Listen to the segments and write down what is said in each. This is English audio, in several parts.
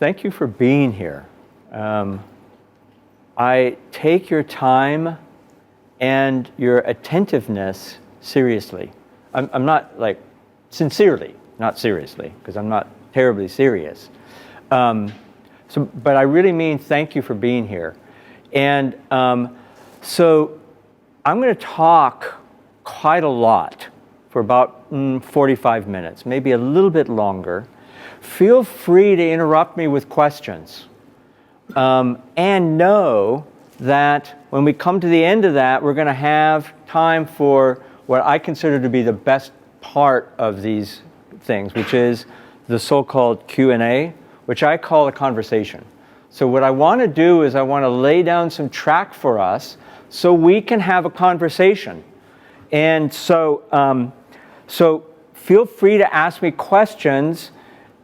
thank you for being here. I take your time and your attentiveness seriously. I'm not like sincerely, not seriously, because I'm not terribly serious. But I really mean thank you for being here. And so I'm going to talk quite a lot for about 45 minutes, maybe a little bit longer. Feel free to interrupt me with questions. And know that when we come to the end of that, we're going to have time for what I consider to be the best part of these things, which is the so-called Q&A, which I call a conversation. So what I want to do is I want to lay down some track for us so we can have a conversation. And so, so feel free to ask me questions,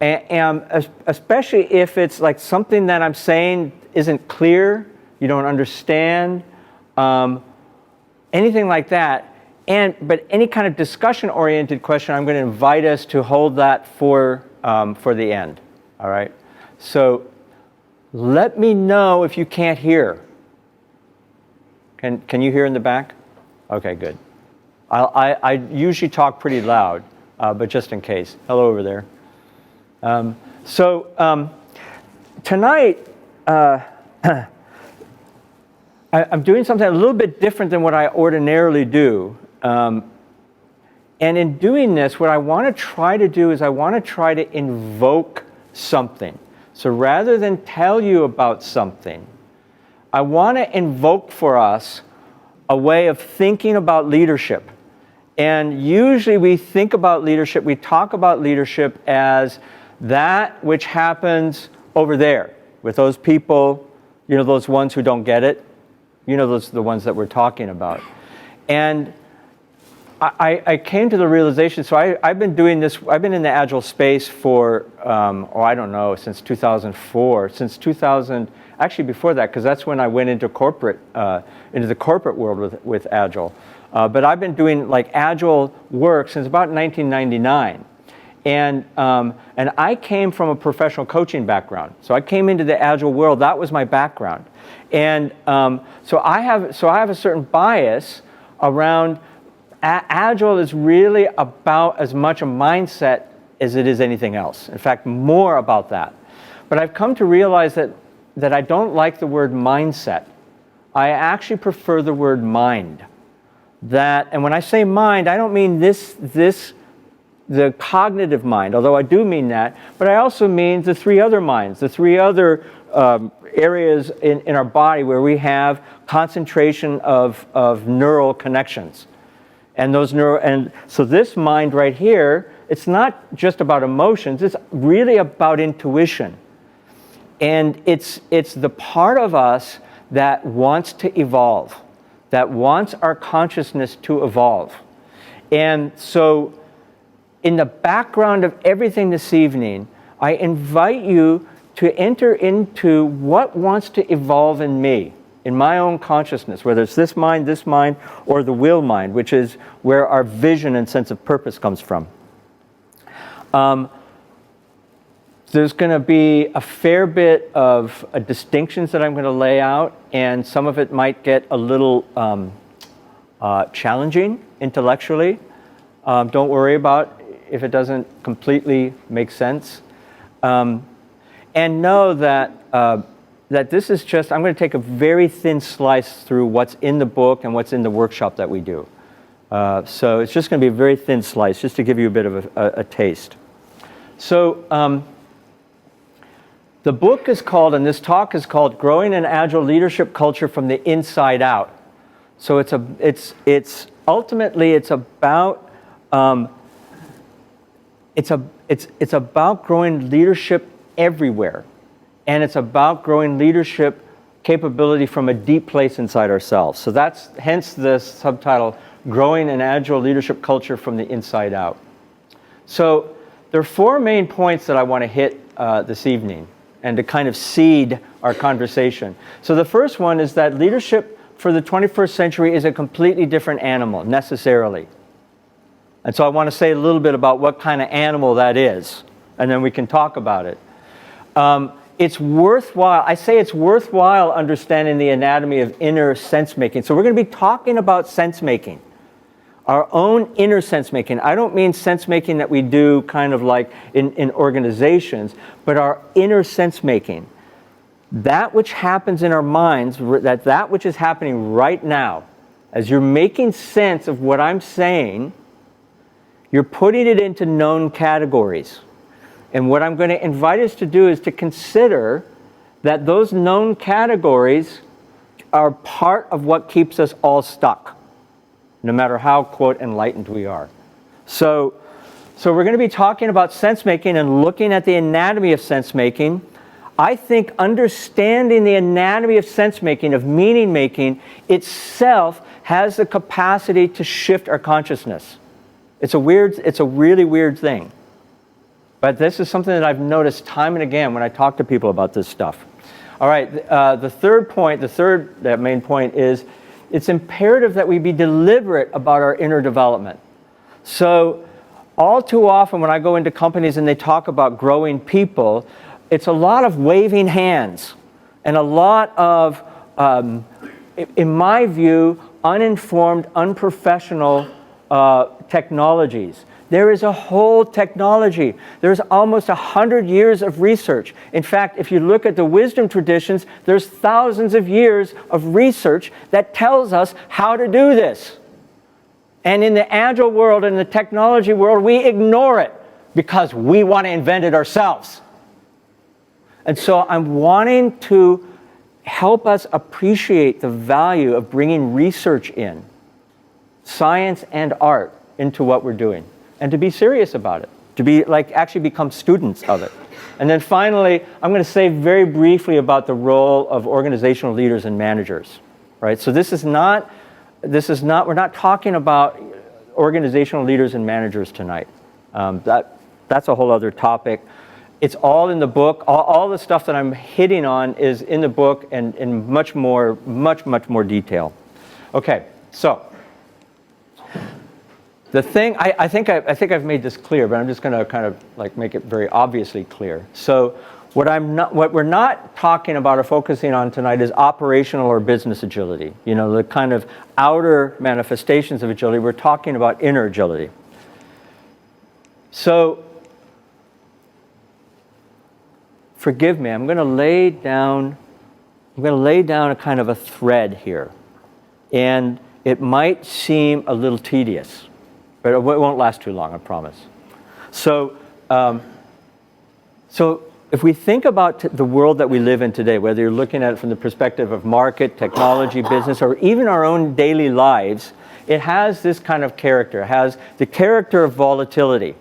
and especially if it's like something that I'm saying isn't clear, you don't understand, anything like that. But any kind of discussion-oriented question, I'm going to invite us to hold that for the end. All right. So let me know if you can't hear. Can you hear in the back? Okay, good. I usually talk pretty loud, but just in case. Hello over there. Tonight, I'm doing something a little bit different than what I ordinarily do. And in doing this, what I want to try to do is I want to try to invoke something. So rather than tell you about something, I want to invoke for us a way of thinking about leadership. And usually we think about leadership, we talk about leadership as that which happens over there with those people, you know, those ones who don't get it. You know, those are the ones that we're talking about. And I came to the realization, so I've been doing this, I've been in the Agile space for, I don't know, since 2004, since 2000, actually before that, because that's when I went into the corporate world with Agile. But I've been doing like Agile work since about 1999. And I came from a professional coaching background. So I came into the Agile world, that was my background. And so I have a certain bias around Agile is really about as much a mindset as it is anything else. In fact, more about that. But I've come to realize that I don't like the word mindset. I actually prefer the word mind. And when I say mind, I don't mean the cognitive mind, although I do mean that, but I also mean the three other minds, the three other areas in our body where we have concentration of neural connections. And so this mind right here, it's not just about emotions, it's really about intuition. And it's the part of us that wants to evolve, that wants our consciousness to evolve. And so in the background of everything this evening, I invite you to enter into what wants to evolve in me, in my own consciousness, whether it's this mind, or the will mind, which is where our vision and sense of purpose comes from. There's going to be a fair bit of distinctions that I'm going to lay out, and some of it might get a little challenging intellectually. Don't worry about if it doesn't completely make sense. And know that this is just, I'm going to take a very thin slice through what's in the book and what's in the workshop that we do. So it's just going to be a very thin slice, just to give you a bit of a taste. So the book is called, and this talk is called, Growing an Agile Leadership Culture from the Inside Out. So it's ultimately about it's about growing leadership everywhere. And it's about growing leadership capability from a deep place inside ourselves. So that's hence the subtitle, Growing an Agile Leadership Culture from the Inside Out. So there are four main points that I want to hit this evening and to kind of seed our conversation. So the first one is that leadership for the 21st century is a completely different animal, necessarily. And so I want to say a little bit about what kind of animal that is, and then we can talk about it. it's worthwhile, I say it's worthwhile understanding the anatomy of inner sense making. So we're going to be talking about sense making, our own inner sense making. I don't mean sense making that we do kind of like in organizations, but our inner sense making. That which happens in our minds, that which is happening right now, as you're making sense of what I'm saying, you're putting it into known categories. And what I'm going to invite us to do is to consider that those known categories are part of what keeps us all stuck, no matter how, quote, enlightened we are. So we're going to be talking about sense making and looking at the anatomy of sense making. I think understanding the anatomy of sense making, of meaning making, itself has the capacity to shift our consciousness. It's a really weird thing. But this is something that I've noticed time and again when I talk to people about this stuff. All right, the main point is it's imperative that we be deliberate about our inner development. So all too often when I go into companies and they talk about growing people, it's a lot of waving hands and a lot of, in my view, uninformed, unprofessional technologies. There is a whole technology. There's almost 100 years of research. In fact, if you look at the wisdom traditions, there's thousands of years of research that tells us how to do this. And in the agile world and the technology world, we ignore it because we want to invent it ourselves. And so I'm wanting to help us appreciate the value of bringing research in, science and art, into what we're doing. And to be serious about it, to be actually become students of it. And then finally, I'm going to say very briefly about the role of organizational leaders and managers, right? So we're not talking about organizational leaders and managers tonight. That's a whole other topic. It's all in the book. All the stuff that I'm hitting on is in the book and in much more detail. Okay, so the thing, I think I've made this clear, but I'm just going to kind of like make it very obviously clear. So what we're not talking about or focusing on tonight is operational or business agility. You know, the kind of outer manifestations of agility. We're talking about inner agility. So forgive me, I'm going to lay down a kind of a thread here. And it might seem a little tedious, but it won't last too long, I promise. So if we think about the world that we live in today, whether you're looking at it from the perspective of market, technology, business, or even our own daily lives, it has this kind of character. It has the character of volatility.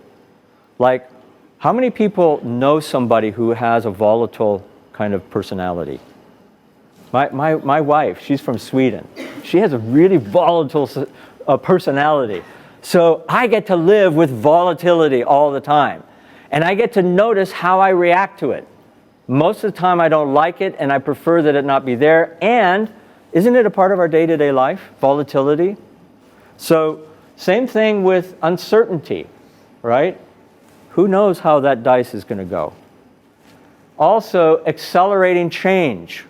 Like, how many people know somebody who has a volatile kind of personality? My wife, she's from Sweden. She has a really volatile personality. So I get to live with volatility all the time. And I get to notice how I react to it. Most of the time I don't like it and I prefer that it not be there. And isn't it a part of our day-to-day life, volatility? So same thing with uncertainty, right? Who knows how that dice is going to go? Also, accelerating change.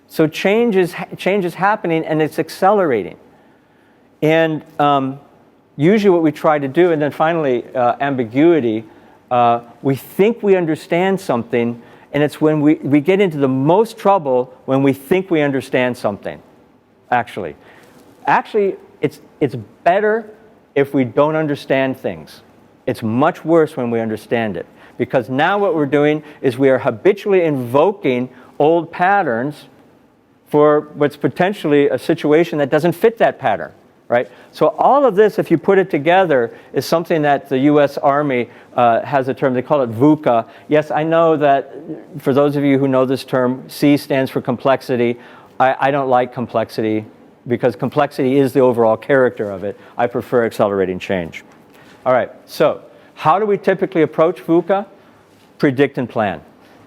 So change is happening and it's accelerating. And usually what we try to do, and then finally ambiguity, we think we understand something, and it's when we get into the most trouble when we think we understand something, actually. Actually, it's better if we don't understand things. It's much worse when we understand it. Because now what we're doing is we are habitually invoking old patterns for what's potentially a situation that doesn't fit that pattern, right? So all of this, if you put it together, is something that the U.S. Army has a term, they call it VUCA. Yes, I know that for those of you who know this term, C stands for complexity. I don't like complexity because complexity is the overall character of it. I prefer accelerating change. All right, so how do we typically approach VUCA? Predict and plan.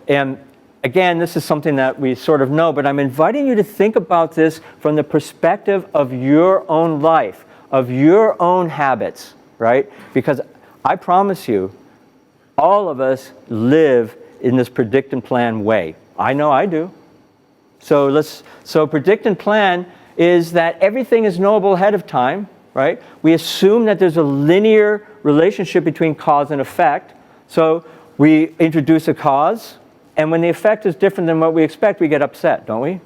And again, this is something that we sort of know, but I'm inviting you to think about this from the perspective of your own life, of your own habits, right? Because I promise you, all of us live in this predict and plan way? I know I do. So predict and plan is that everything is knowable ahead of time, right? We assume that there's a linear relationship between cause and effect. So we introduce a cause, and when the effect is different than what we expect, we get upset, don't we?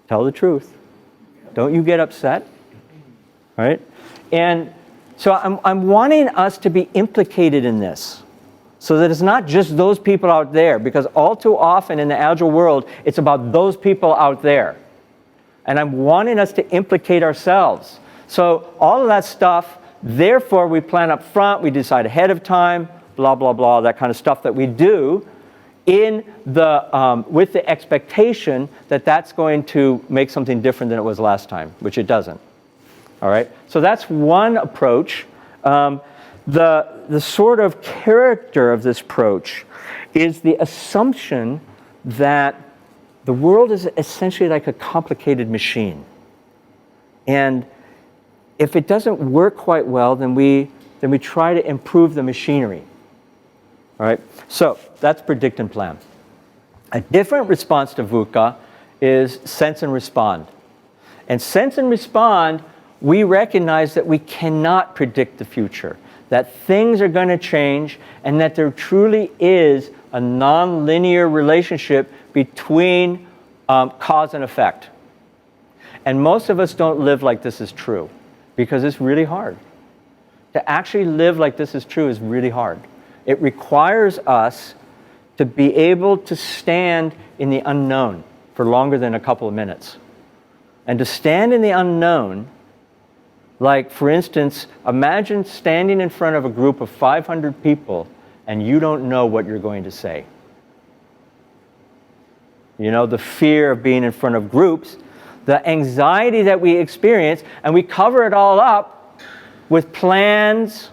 Tell the truth. Don't you get upset? Right? And so I'm wanting us to be implicated in this, so that it's not just those people out there, because all too often in the Agile world, it's about those people out there. And I'm wanting us to implicate ourselves. So all of that stuff, therefore we plan up front, we decide ahead of time, blah, blah, blah, that kind of stuff that we do in the, with the expectation that that's going to make something different than it was last time, which it doesn't. All right? So that's one approach. The sort of character of this approach is the assumption that the world is essentially like a complicated machine. And if it doesn't work quite well, then we try to improve the machinery. All right? So that's predict and plan. A different response to VUCA is sense and respond. And sense and respond, we recognize that we cannot predict the future, that things are going to change, and that there truly is a non-linear relationship between cause and effect. And most of us don't live like this is true, because it's really hard. To actually live like this is true is really hard. It requires us to be able to stand in the unknown for longer than a couple of minutes. And to stand in the unknown, like, for instance, imagine standing in front of a group of 500 people and you don't know what you're going to say. You know, the fear of being in front of groups, the anxiety that we experience, and we cover it all up with plans,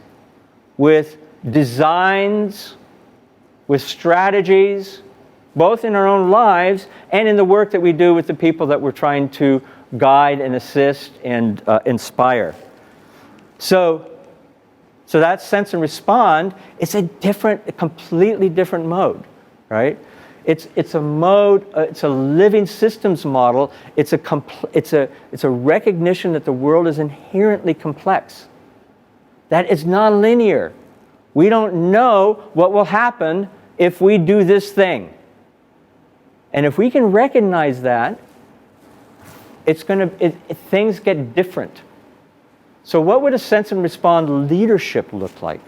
with designs, with strategies, both in our own lives and in the work that we do with the people that we're trying to guide and assist and inspire. So that sense and respond, it's a completely different mode, right? It's a mode, it's a living systems model, it's a recognition that the world is inherently complex, that it's nonlinear. We don't know what will happen if we do this thing. And if we can recognize that, things get different. So what would a sense and respond leadership look like?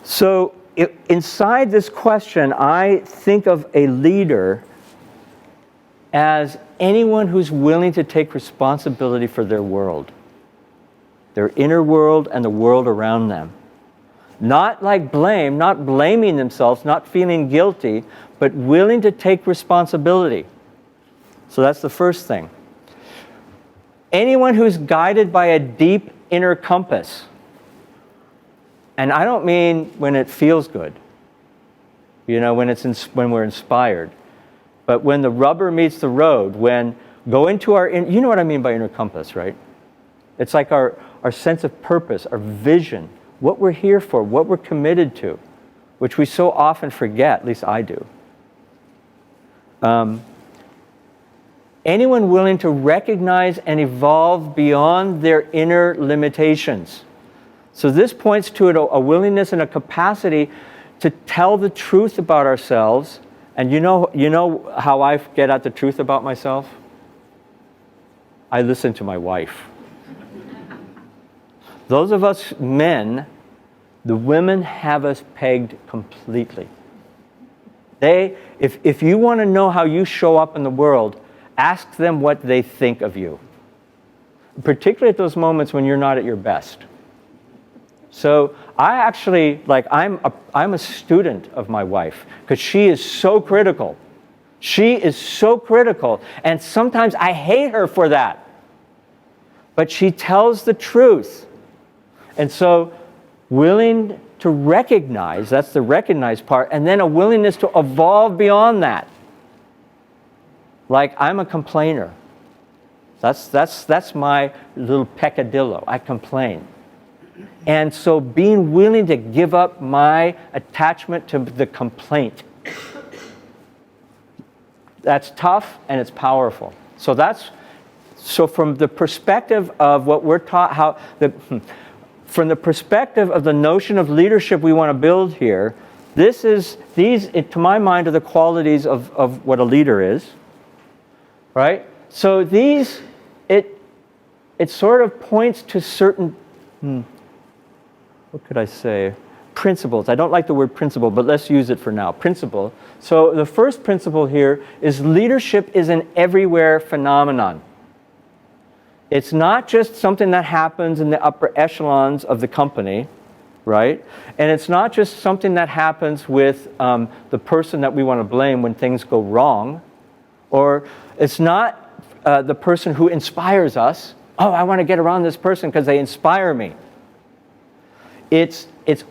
So inside this question, I think of a leader as anyone who's willing to take responsibility for their world, their inner world and the world around them. Not like blame, not blaming themselves, not feeling guilty, but willing to take responsibility. So that's the first thing. Anyone who's guided by a deep inner compass. And I don't mean when it feels good, you know, when we're inspired, but when the rubber meets the road, when go into you know what I mean by inner compass, right? It's like our sense of purpose, our vision, what we're here for, what we're committed to, which we so often forget, at least I do. Anyone willing to recognize and evolve beyond their inner limitations. So this points to a willingness and a capacity to tell the truth about ourselves. And you know how I get at the truth about myself? I listen to my wife. Those of us men, the women have us pegged completely. If you want to know how you show up in the world, ask them what they think of you, particularly at those moments when you're not at your best. So I actually, I'm a student of my wife because she is so critical. She is so critical, and sometimes I hate her for that. But she tells the truth. And so willing to recognize, that's the recognize part, and then a willingness to evolve beyond that. Like, I'm a complainer. That's my little peccadillo. I complain. And so being willing to give up my attachment to the complaint. That's tough and it's powerful. So from the perspective of what we're taught, from the perspective of the notion of leadership we want to build here, these, to my mind, are the qualities of what a leader is, right? So it sort of points to certain, what could I say? Principles. I don't like the word principle, but let's use it for now. Principle. So the first principle here is leadership is an everywhere phenomenon. It's not just something that happens in the upper echelons of the company, right? And it's not just something that happens with the person that we want to blame when things go wrong. Or it's not the person who inspires us. Oh, I want to get around this person because they inspire me. It's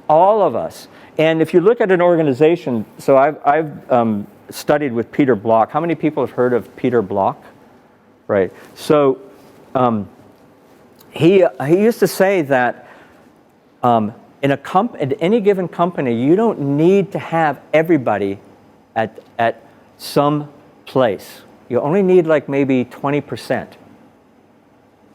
all of us. And if you look at an organization, so I've studied with Peter Block. How many people have heard of Peter Block? Right. So he used to say that in any given company, you don't need to have everybody at some place. You only need like maybe 20%.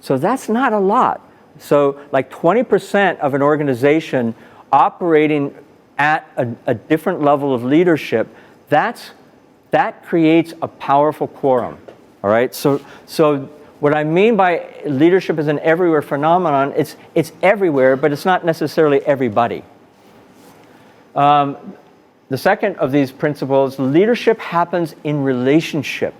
So that's not a lot. So like 20% of an organization operating at a different level of leadership, that creates a powerful quorum. All right. So what I mean by leadership is an everywhere phenomenon, it's everywhere, but it's not necessarily everybody. The second of these principles, leadership happens in relationship.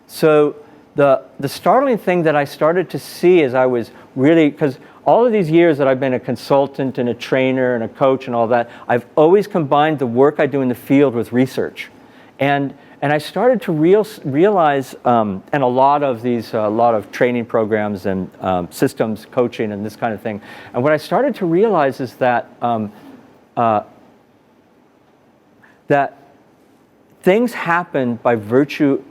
So the startling thing that I started to see as I was really, because all of these years that I've been a consultant and a trainer and a coach and all that, I've always combined the work I do in the field with research. And I started to realize, and a lot of training programs and systems coaching and this kind of thing. And what I started to realize is that that things happen by virtue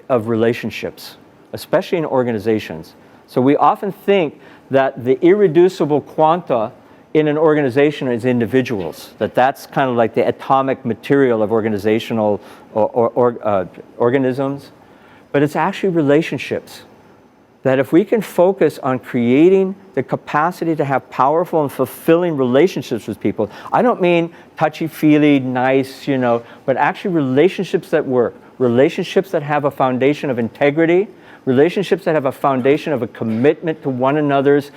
of relationships, especially in organizations. So we often think that the irreducible quanta in an organization is individuals, that's kind of like the atomic material of organizational organisms, but it's actually relationships. That if we can focus on creating the capacity to have powerful and fulfilling relationships with people, I don't mean touchy-feely, nice, but actually relationships that work, relationships that have a foundation of integrity, relationships that have a foundation of a commitment to one another's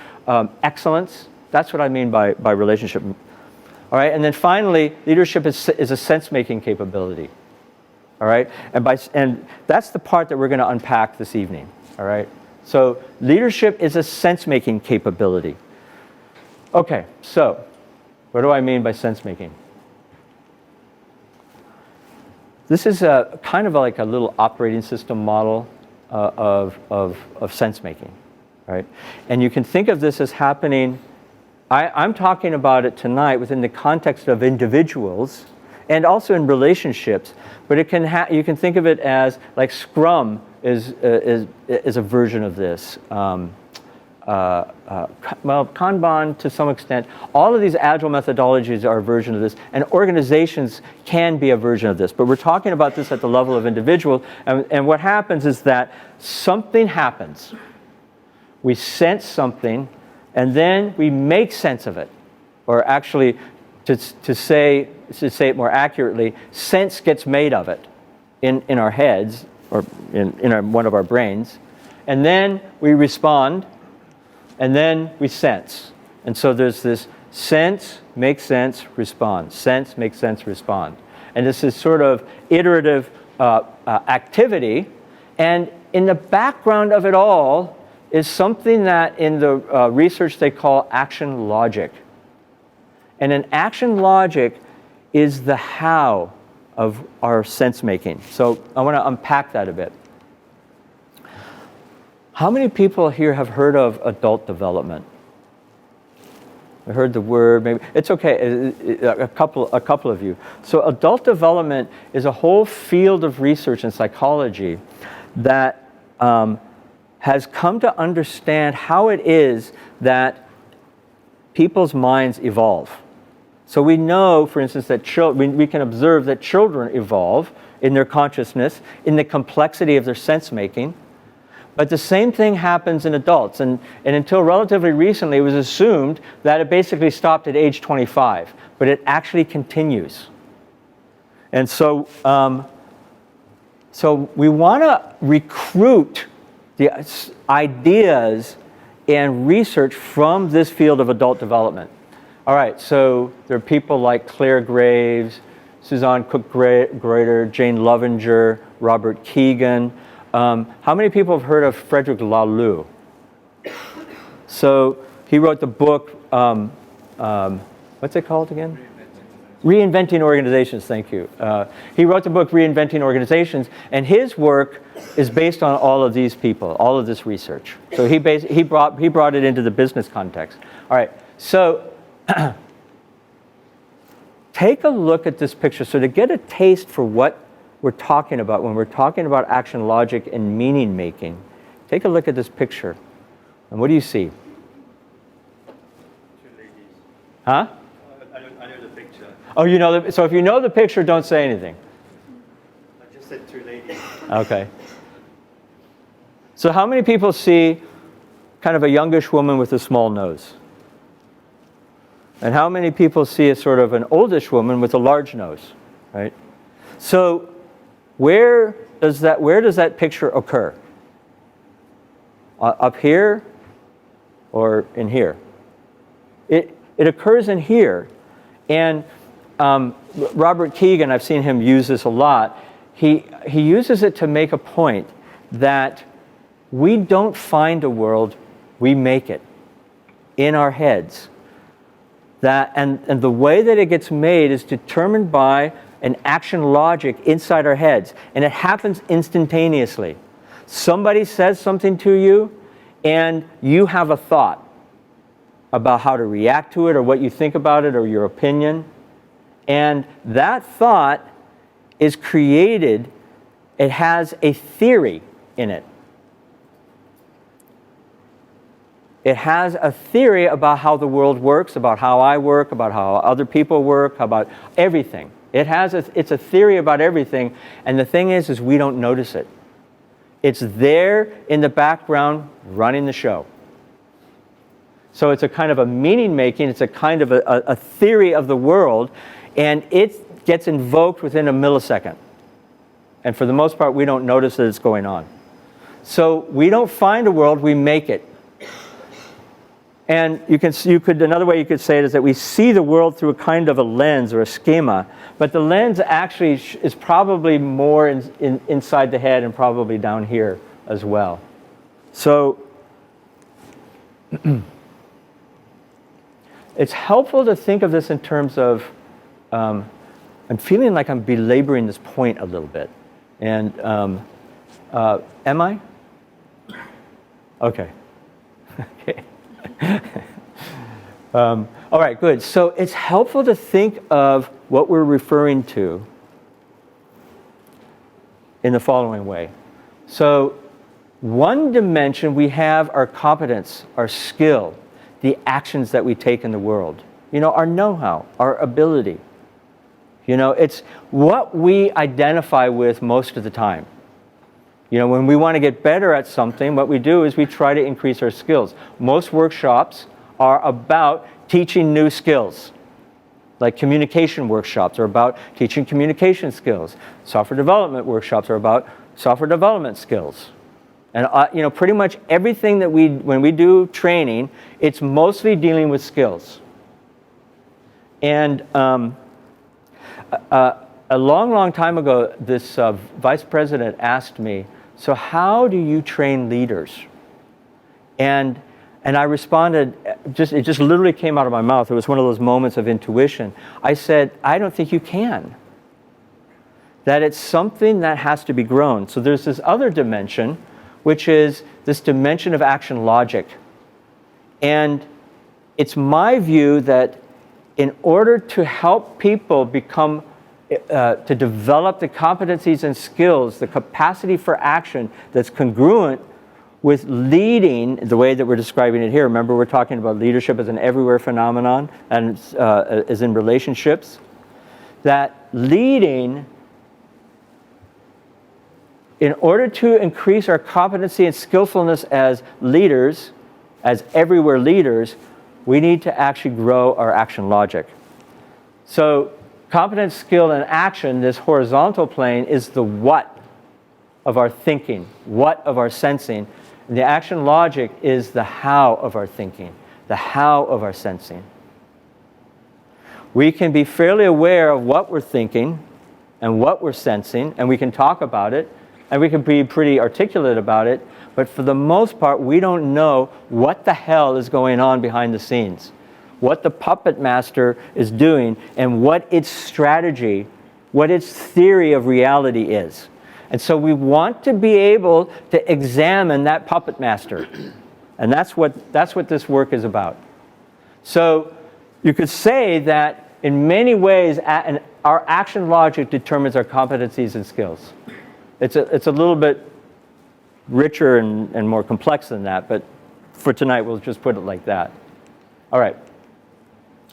excellence. That's what I mean by relationship. All right, and then finally, leadership is a sense-making capability. All right, and that's the part that we're going to unpack this evening. All right, so leadership is a sense-making capability. Okay, so what do I mean by sense-making? This is kind of like a little operating system model of sense-making, right? And you can think of this as happening. I'm talking about it tonight within the context of individuals and also in relationships, but you can think of it as like Scrum is a version of this. Kanban to some extent. All of these agile methodologies are a version of this, and organizations can be a version of this. But we're talking about this at the level of individual, and what happens is that something happens. We sense something, and then we make sense of it. Or actually, to say it more accurately, sense gets made of it in our heads, or in one of our brains. And then we respond, and then we sense. And so there's this sense, make sense, respond. Sense, make sense, respond. And this is sort of iterative activity. And in the background of it all is something that in the research they call action logic. And an action logic is the how of our sense making. So I want to unpack that a bit. How many people here have heard of adult development? I heard the word, maybe. It's okay, a couple of you. So adult development is a whole field of research in psychology that has come to understand how it is that people's minds evolve. So we know, for instance, that we can observe that children evolve in their consciousness, in the complexity of their sense-making. But the same thing happens in adults. And until relatively recently, it was assumed that it basically stopped at age 25. But it actually continues. And so, so we want to recruit the ideas and research from this field of adult development. All right, so there are people like Claire Graves, Suzanne Cook-Greuter, Jane Lovinger, Robert Keegan. How many people have heard of Frederick Laloux? So he wrote the book, what's it called again? Reinventing Organizations, thank you. He wrote the book Reinventing Organizations, and his work is based on all of these people, all of this research. So he brought it into the business context. All right, so take a look at this picture. So to get a taste for what we're talking about when we're talking about action logic and meaning making, take a look at this picture. And what do you see? 2 ladies. Huh? I know the picture. Oh, you know, so if you know the picture, don't say anything. I just said 2 ladies. Okay. So how many people see kind of a youngish woman with a small nose? And how many people see a sort of an oldish woman with a large nose, right? So where does that picture occur? Up here or in here? It occurs in here. And Robert Keegan, I've seen him use this a lot, he uses it to make a point that we don't find a world, we make it in our heads. And the way that it gets made is determined by an action logic inside our heads. And it happens instantaneously. Somebody says something to you, and you have a thought about how to react to it, or what you think about it, or your opinion. And that thought is created, it has a theory in it. It has a theory about how the world works, about how I work, about how other people work, about everything. It's a theory about everything, and the thing is we don't notice it. It's there in the background running the show. So it's a kind of a meaning making, it's a kind of a theory of the world, and it gets invoked within a millisecond. And for the most part, we don't notice that it's going on. So we don't find a world, we make it. And another way you could say it is that we see the world through a kind of a lens or a schema, but the lens actually is probably more inside the head and probably down here as well. So it's helpful to think of this in terms of, I'm feeling like I'm belaboring this point a little bit. And am I? Okay. Okay. All right, good. So it's helpful to think of what we're referring to in the following way. So one dimension, we have our competence, our skill, the actions that we take in the world. You know, our know-how, our ability. You know, it's what we identify with most of the time. You know, when we want to get better at something, what we do is we try to increase our skills. Most workshops are about teaching new skills. Like communication workshops are about teaching communication skills. Software development workshops are about software development skills. And you know, pretty much everything that when we do training, it's mostly dealing with skills. And a long time ago, this vice president asked me, so how do you train leaders? And I responded, it just literally came out of my mouth. It was one of those moments of intuition. I said, I don't think you can. That it's something that has to be grown. So there's this other dimension, which is this dimension of action logic. And it's my view that in order to help people become to develop the competencies and skills, the capacity for action that's congruent with leading, the way that we're describing it here. Remember, we're talking about leadership as an everywhere phenomenon and is in relationships. That leading, in order to increase our competency and skillfulness as leaders, as everywhere leaders, we need to actually grow our action logic. So competence, skill, and action, this horizontal plane, is the what of our thinking, what of our sensing. And the action logic is the how of our thinking, the how of our sensing. We can be fairly aware of what we're thinking and what we're sensing, and we can talk about it, and we can be pretty articulate about it, but for the most part, we don't know what the hell is going on behind the scenes, what the puppet master is doing, and what its strategy, what its theory of reality is. And so we want to be able to examine that puppet master. And that's what this work is about. So you could say that in many ways, our action logic determines our competencies and skills. It's a little bit richer and more complex than that, but for tonight we'll just put it like that. All right.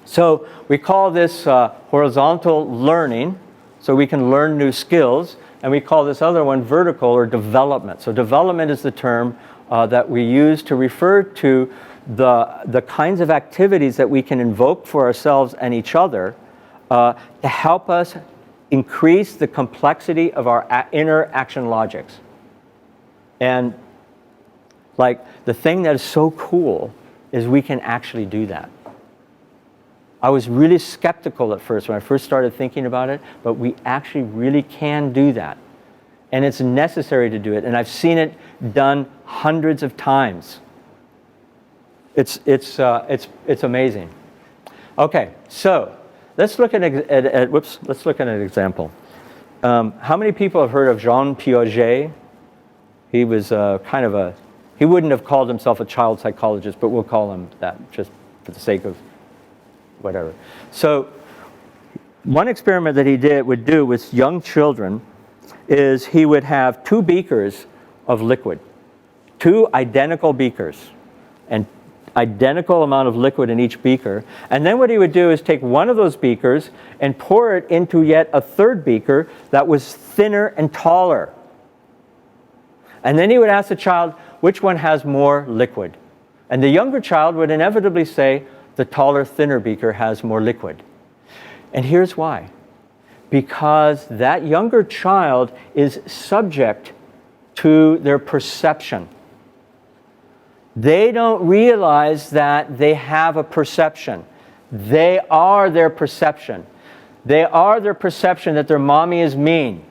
So we call this horizontal learning, so we can learn new skills, and we call this other one vertical or development. So development is the term that we use to refer to the kinds of activities that we can invoke for ourselves and each other to help us increase the complexity of our inner action logics. And like the thing that is so cool is we can actually do that. I was really skeptical at first when I first started thinking about it, but we actually really can do that. And it's necessary to do it. And I've seen it done hundreds of times. It's amazing. Okay, so let's look at an example. How many people have heard of Jean Piaget? He was he wouldn't have called himself a child psychologist, but we'll call him that just for the sake of whatever. So one experiment that he would do with young children is he would have 2 beakers of liquid, 2 identical beakers, and identical amount of liquid in each beaker. And then what he would do is take one of those beakers and pour it into yet a 3rd beaker that was thinner and taller. And then he would ask the child, which one has more liquid? And the younger child would inevitably say, the taller, thinner beaker has more liquid. And here's why. Because that younger child is subject to their perception. They don't realize that they have a perception. They are their perception. They are their perception that their mommy is mean.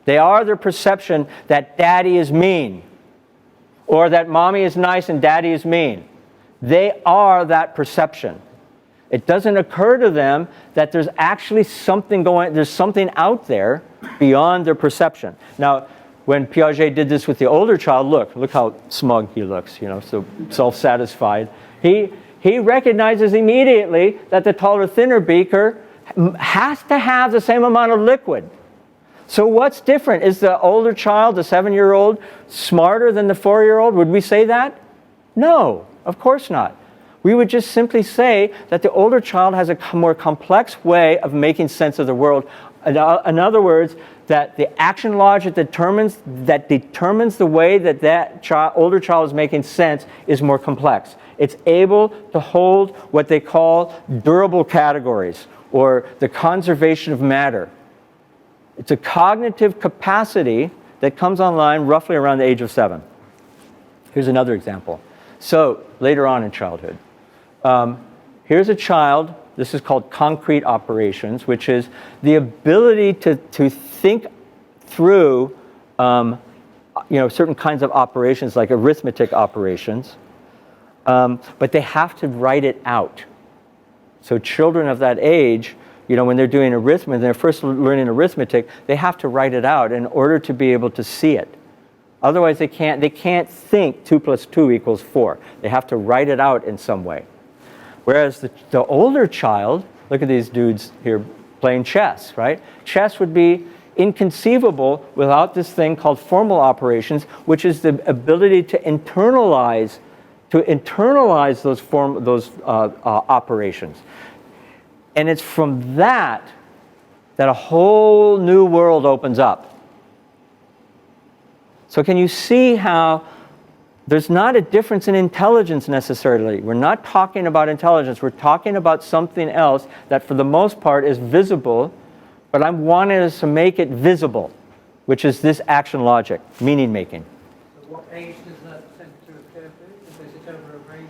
They are their perception that daddy is mean. Or that mommy is nice and daddy is mean. They are that perception. It doesn't occur to them that there's actually something there's something out there beyond their perception. Now, when Piaget did this with the older child, look how smug he looks, so self-satisfied. He recognizes immediately that the taller, thinner beaker has to have the same amount of liquid. So what's different? Is the older child, the 7-year-old, smarter than the 4-year-old? Would we say that? No, of course not. We would just simply say that the older child has a more complex way of making sense of the world. In other words, that the action logic determines the way that older child is making sense is more complex. It's able to hold what they call durable categories, or the conservation of matter. It's a cognitive capacity that comes online roughly around the age of 7. Here's another example. So later on in childhood, here's a child. This is called concrete operations, which is the ability to think through certain kinds of operations like arithmetic operations, but they have to write it out. So children of that age, when they're doing arithmetic, they're first learning arithmetic, they have to write it out in order to be able to see it. Otherwise, they can't think 2 + 2 = 4. They have to write it out in some way. Whereas the older child, look at these dudes here playing chess, right? Chess would be, inconceivable without this thing called formal operations, which is the ability to internalize those operations. And it's from that a whole new world opens up. So can you see how there's not a difference in intelligence necessarily? We're not talking about intelligence. We're talking about something else that for the most part is visible, but I'm wanting us to make it visible, which is this action logic, meaning making. At what age does that tend to occur to? Is it over a range?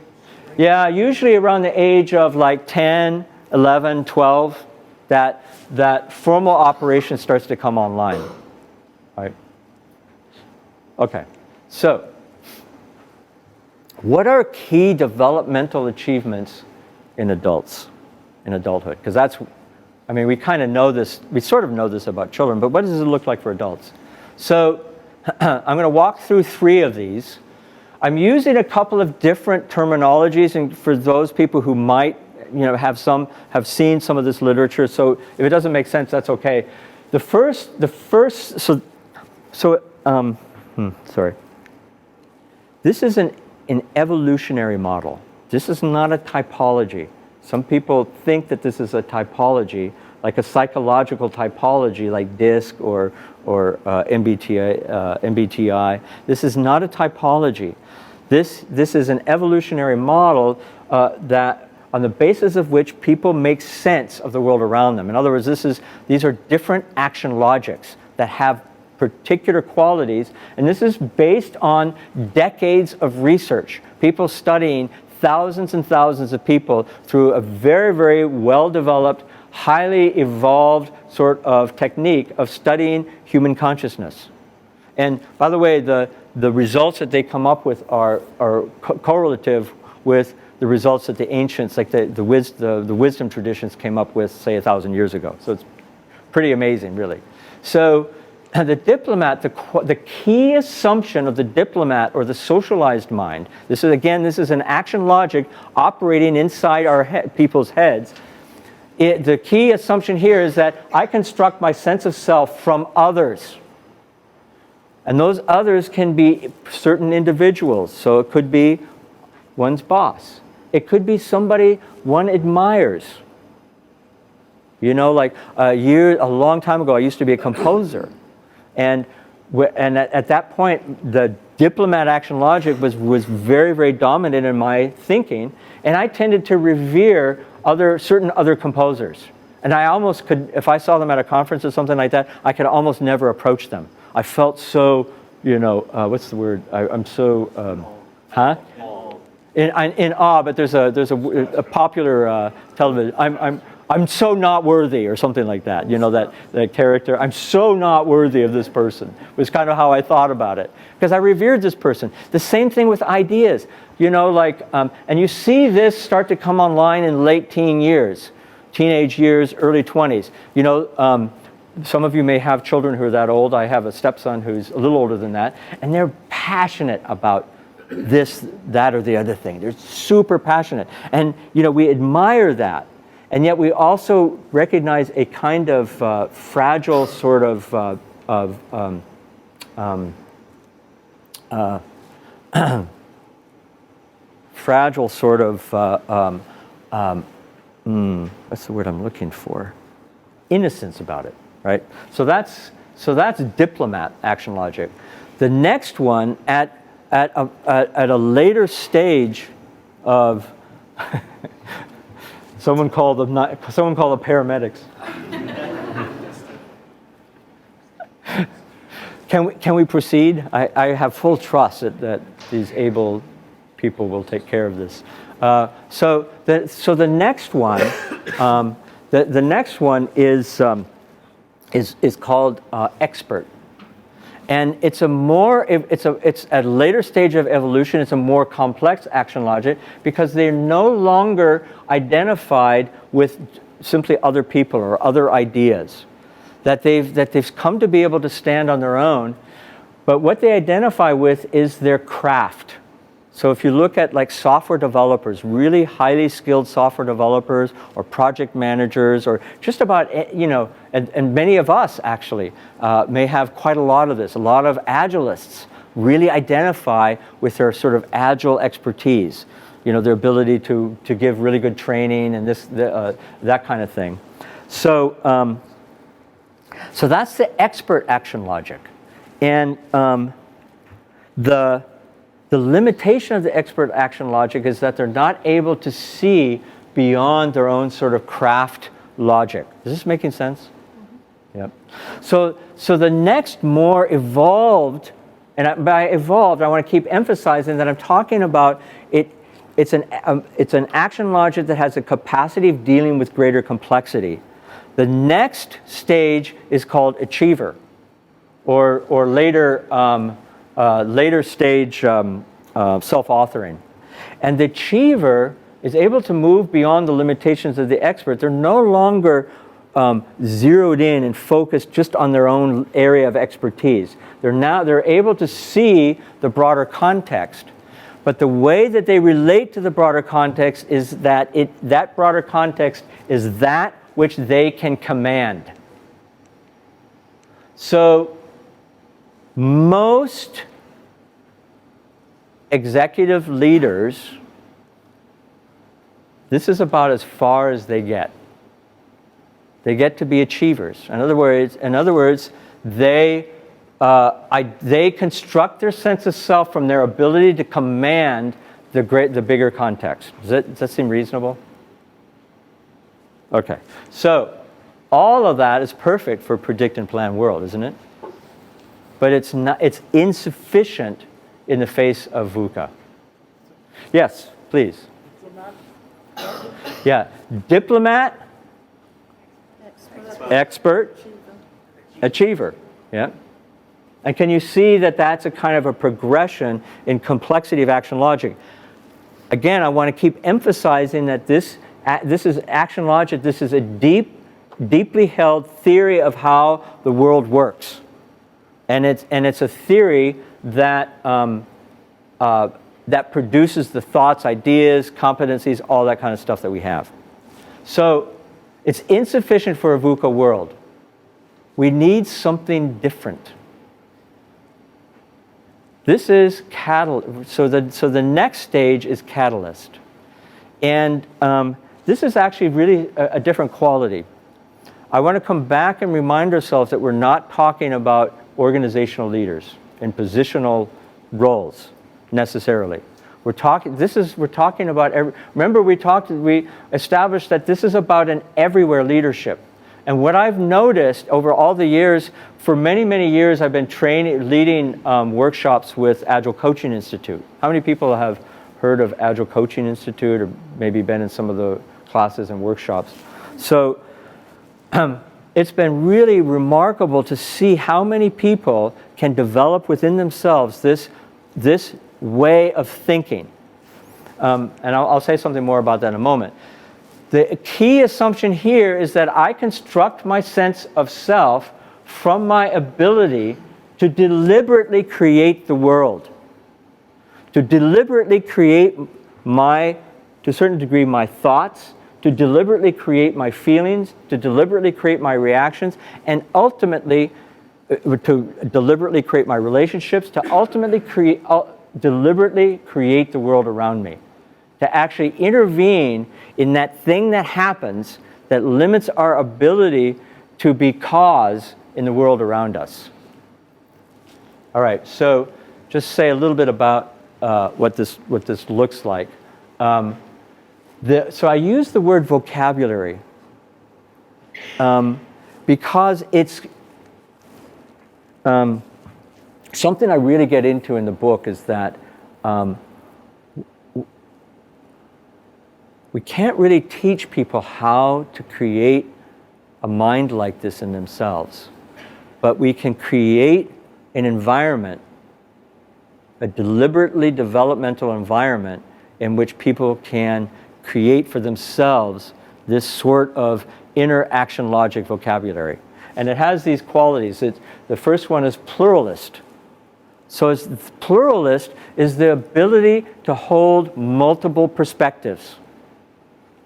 Yeah, usually around the age of like 10, 11, 12, that formal operation starts to come online. Right? Okay, so what are key developmental achievements in adulthood? Because that's, I mean, we kind of know this, we sort of know this about children, but what does it look like for adults? So I'm going to walk through 3 of these. I'm using a couple of different terminologies, and for those people who might, have seen some of this literature. So if it doesn't make sense, that's okay. Sorry. This is an evolutionary model. This is not a typology. Some people think that this is a typology, like a psychological typology, like DISC or MBTI. This is not a typology. This is an evolutionary model that, on the basis of which people make sense of the world around them. In other words, these are different action logics that have particular qualities, and this is based on decades of research. People studying thousands and thousands of people through a very, very well-developed, highly evolved sort of technique of studying human consciousness. And by the way, the results that they come up with are correlative with the results that the ancients, like the wisdom traditions, came up with, say, 1,000 years ago. So it's pretty amazing, really. So the diplomat, the key assumption of the diplomat or the socialized mind, this is an action logic operating inside our people's heads. The key assumption here is that I construct my sense of self from others. And those others can be certain individuals. So it could be one's boss. It could be somebody one admires. Like a long time ago, I used to be a composer. And at that point, the diplomat action logic was very, very dominant in my thinking. And I tended to revere certain other composers. And I almost could, if I saw them at a conference or something like that, I could almost never approach them. I felt so, what's the word? I'm so, in awe, but there's a popular television, I'm so not worthy, or something like that. That character. I'm so not worthy of this person, was kind of how I thought about it. Because I revered this person. The same thing with ideas. And you see this start to come online in late teenage years, early 20s. Some of you may have children who are that old. I have a stepson who's a little older than that. And they're passionate about this, that, or the other thing. They're super passionate. And, we admire that. And yet we also recognize a kind of fragile sort of what's the word I'm looking for? Innocence about it, right? So that's diplomat action logic. The next one at a later stage of someone called the paramedics. Can we proceed? I have full trust that these able people will take care of this. So the next one, the next one is called expert. And it's at a later stage of evolution. It's a more complex action logic because they're no longer identified with simply other people or other ideas, that they've come to be able to stand on their own. But what they identify with is their craft. So if you look at like software developers, really highly skilled software developers or project managers or just about, and many of us actually may have quite a lot of this. A lot of Agilists really identify with their sort of Agile expertise, their ability to give really good training and that kind of thing. So, so that's the expert action logic. And the limitation of the expert action logic is that they're not able to see beyond their own sort of craft logic. Is this making sense? Mm-hmm. Yep. So the next more evolved, and by evolved, I want to keep emphasizing that I'm talking about it. It's an action logic that has a capacity of dealing with greater complexity. The next stage is called achiever, or later. Later stage self-authoring. And the achiever is able to move beyond the limitations of the expert. They're no longer zeroed in and focused just on their own area of expertise. They're able to see the broader context. But the way that they relate to the broader context is that that broader context is that which they can command. So most executive leaders, this is about as far as they get. They get to be achievers. In other words, they construct their sense of self from their ability to command the bigger context. Does that seem reasonable? Okay. So all of that is perfect for predict and plan world, isn't it? But it's insufficient in the face of VUCA. Yes, please. Diplomat. Yeah, diplomat, expert, achiever. Yeah. And can you see that that's a kind of a progression in complexity of action logic? Again, I want to keep emphasizing that this is action logic. This is a deeply held theory of how the world works. And it's a theory that that produces the thoughts, ideas, competencies, all that kind of stuff that we have. So it's insufficient for a VUCA world. We need something different. This is catalyst. So the next stage is catalyst, and this is actually really a different quality. I want to come back and remind ourselves that we're not talking about organizational leaders in positional roles necessarily. We're talking about remember we established that this is about an everywhere leadership. And what I've noticed over all the years, for many years I've been leading workshops with Agile Coaching Institute. How many people have heard of Agile Coaching Institute or maybe been in some of the classes and workshops? So it's been really remarkable to see how many people can develop within themselves this way of thinking. And I'll say something more about that in a moment. The key assumption here is that I construct my sense of self from my ability to deliberately create the world, to deliberately create to a certain degree, my thoughts, to deliberately create my feelings, to deliberately create my reactions, and ultimately to deliberately create my relationships, to ultimately deliberately create the world around me, to actually intervene in that thing that happens that limits our ability to be cause in the world around us. All right, so just say a little bit about what this looks like. So I use the word vocabulary because it's something I really get into in the book is that we can't really teach people how to create a mind like this in themselves, but we can create an environment, a deliberately developmental environment in which people can create for themselves this sort of inner action logic vocabulary. And it has these qualities. The first one is pluralist. So it's pluralist is the ability to hold multiple perspectives,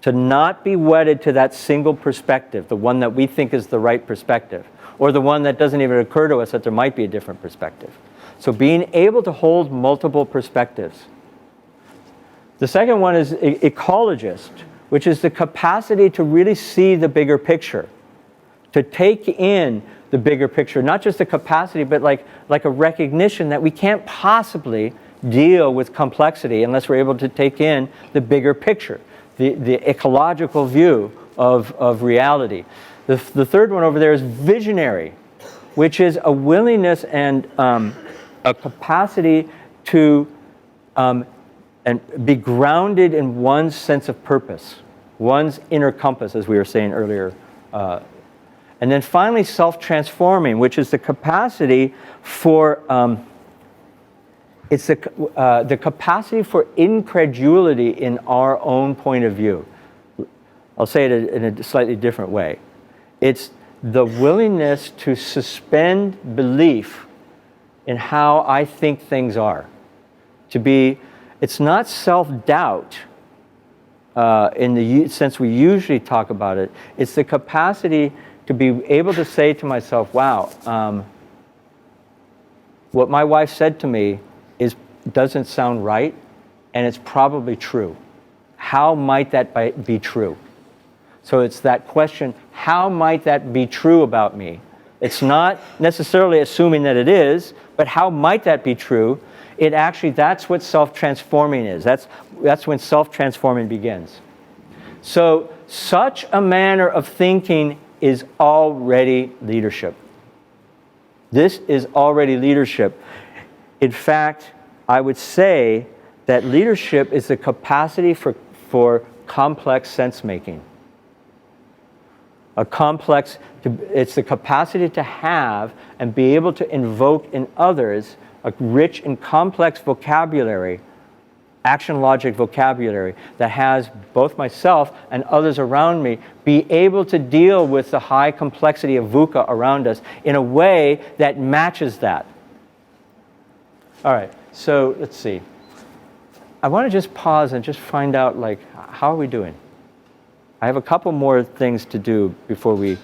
to not be wedded to that single perspective, the one that we think is the right perspective, or the one that doesn't even occur to us that there might be a different perspective. So being able to hold multiple perspectives. The second one is ecologist, which is the capacity to really see the bigger picture, to take in the bigger picture, not just the capacity, but like a recognition that we can't possibly deal with complexity unless we're able to take in the bigger picture, the ecological view of reality. The third one over there is visionary, which is a willingness and a capacity to and be grounded in one's sense of purpose, one's inner compass, as we were saying earlier. And then finally, self-transforming, which is the capacity for it's the capacity for incredulity in our own point of view. I'll say it in a slightly different way. It's the willingness to suspend belief in how I think things are. It's not self-doubt in the sense we usually talk about it. It's the capacity to be able to say to myself, wow, what my wife said to me doesn't sound right, and it's probably true. How might that be true? So it's that question, how might that be true about me? It's not necessarily assuming that it is, but how might that be true? That's what self-transforming is. That's when self-transforming begins. So such a manner of thinking is already leadership. This is already leadership. In fact, I would say that leadership is the capacity for complex sense-making. It's the capacity to have and be able to invoke in others a rich and complex vocabulary, action logic vocabulary, that has both myself and others around me be able to deal with the high complexity of VUCA around us in a way that matches that. All right, so let's see. I want to just pause and just find out, how are we doing? I have a couple more things to do before we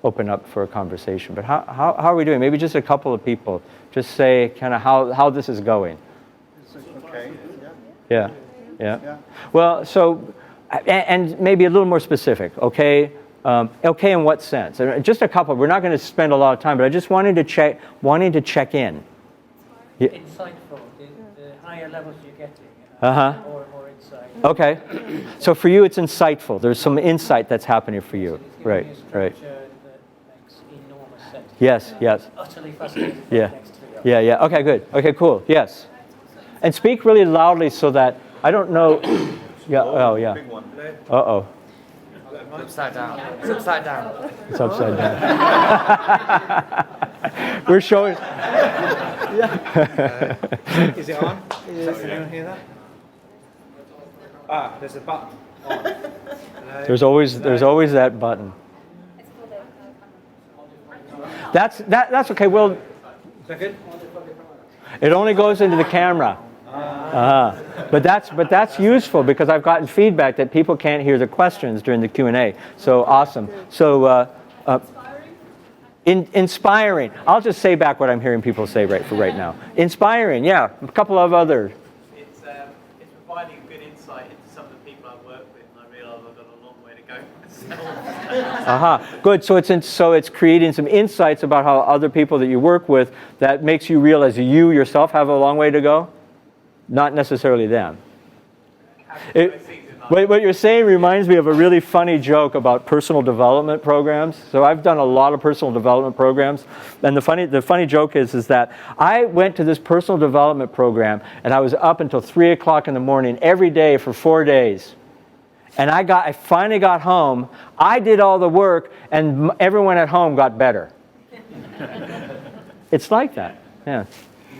open up for a conversation. But how are we doing? Maybe just a couple of people. Just say kind of how this is going. Okay. Yeah. Well, so, and maybe a little more specific, okay? Okay in what sense? Just a couple. We're not going to spend a lot of time, but I just wanted to check in. Yeah. Insightful, the higher levels you're getting, more and more insight. Okay. So for you, it's insightful. There's some insight that's happening for you. It's giving Right, you a right. structure that makes enormous sense. Yes. Utterly fascinating. Yeah. Next to you. Yeah. Okay, good. Okay, cool. Yes. And speak really loudly so that I don't know. Yeah. Oh, yeah. Big one. Uh-oh. Upside down. It's upside down. It's upside down. We're showing. Is it on? Does anyone hear that? There's a button on. There's always that button. That's okay. Well, Is that good? it only goes into the camera. But that's useful because I've gotten feedback that people can't hear the questions during the Q&A. So awesome. So inspiring. I'll just say back what I'm hearing people say right now. Inspiring. Yeah. A couple of other. It's providing good insight into some of the people I work with, and I realise I've got a long way to go myself. Good. So it's creating some insights about how other people that you work with that makes you realize you yourself have a long way to go. Not necessarily them. What you're saying reminds me of a really funny joke about personal development programs. So I've done a lot of personal development programs, and the funny joke is that I went to this personal development program, and I was up until 3 o'clock in the morning every day for 4 days. And I finally got home. I did all the work, and everyone at home got better. It's like that. Yeah.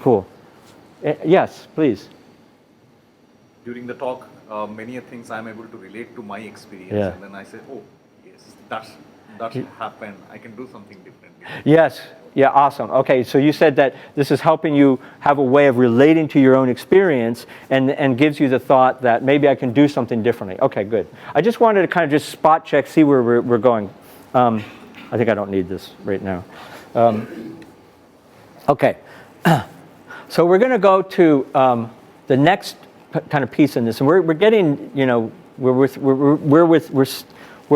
Cool. Yes, please. During the talk, many things I'm able to relate to my experience, Yeah. and then I said, "Oh, yes, that happen, I can do something different. Yes. Yeah, awesome. Okay, so you said that this is helping you have a way of relating to your own experience and gives you the thought that maybe I can do something differently. Okay, good. I just wanted to kind of just spot check, see where we're going. I think I don't need this right now. Okay, so we're going to go to the next kind of piece in this, and we're getting, you know, we're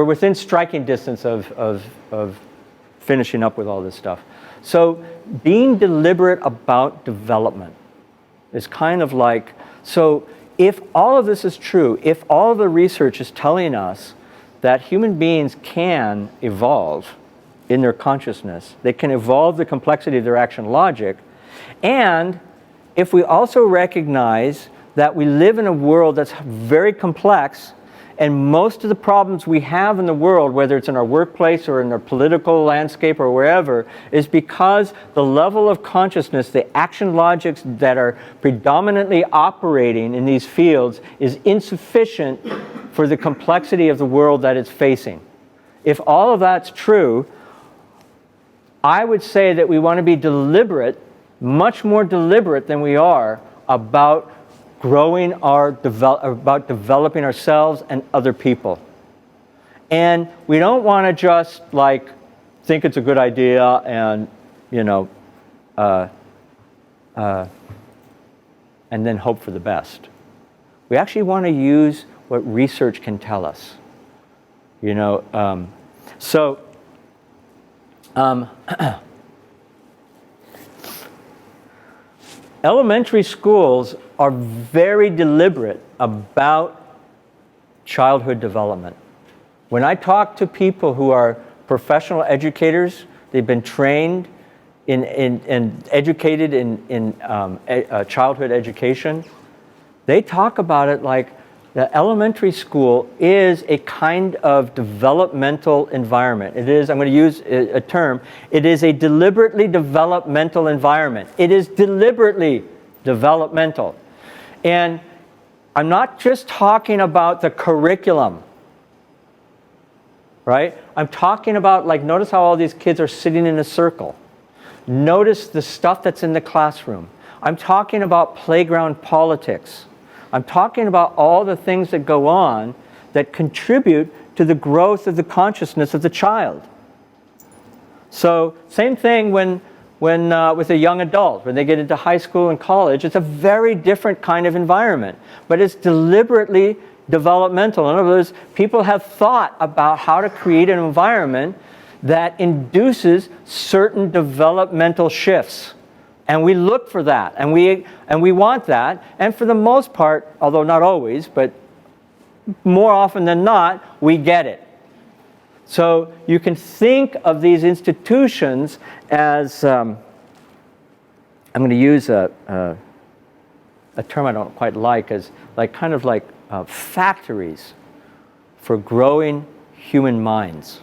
within striking distance of finishing up with all this stuff. So being deliberate about development is kind of like, so if all of this is true, if all of the research is telling us that human beings can evolve in their consciousness, they can evolve the complexity of their action logic, and if we also recognize that we live in a world that's very complex, and most of the problems we have in the world, whether it's in our workplace or in our political landscape or wherever, is because the level of consciousness, the action logics that are predominantly operating in these fields is insufficient for the complexity of the world that it's facing. If all of that's true, I would say that we want to be deliberate, much more deliberate than we are about growing about developing ourselves and other people. And we don't want to just like think it's a good idea and, you know, and then hope for the best. We actually want to use what research can tell us. You know, elementary schools are very deliberate about childhood development. When I talk to people who are professional educators, they've been trained and educated in childhood education, they talk about it like the elementary school is a kind of developmental environment. It is, I'm going to use a term, it is a deliberately developmental environment. It is deliberately developmental. And I'm not just talking about the curriculum, right? I'm talking about, like, notice how all these kids are sitting in a circle. Notice the stuff that's in the classroom. I'm talking about playground politics. I'm talking about all the things that go on that contribute to the growth of the consciousness of the child. So, same thing when with a young adult, when they get into high school and college, it's a very different kind of environment, but it's deliberately developmental. In other words, people have thought about how to create an environment that induces certain developmental shifts. And we look for that, and we want that, and for the most part, although not always, but more often than not, we get it. So you can think of these institutions as, I'm going to use a term I don't quite like, as like kind of like factories for growing human minds.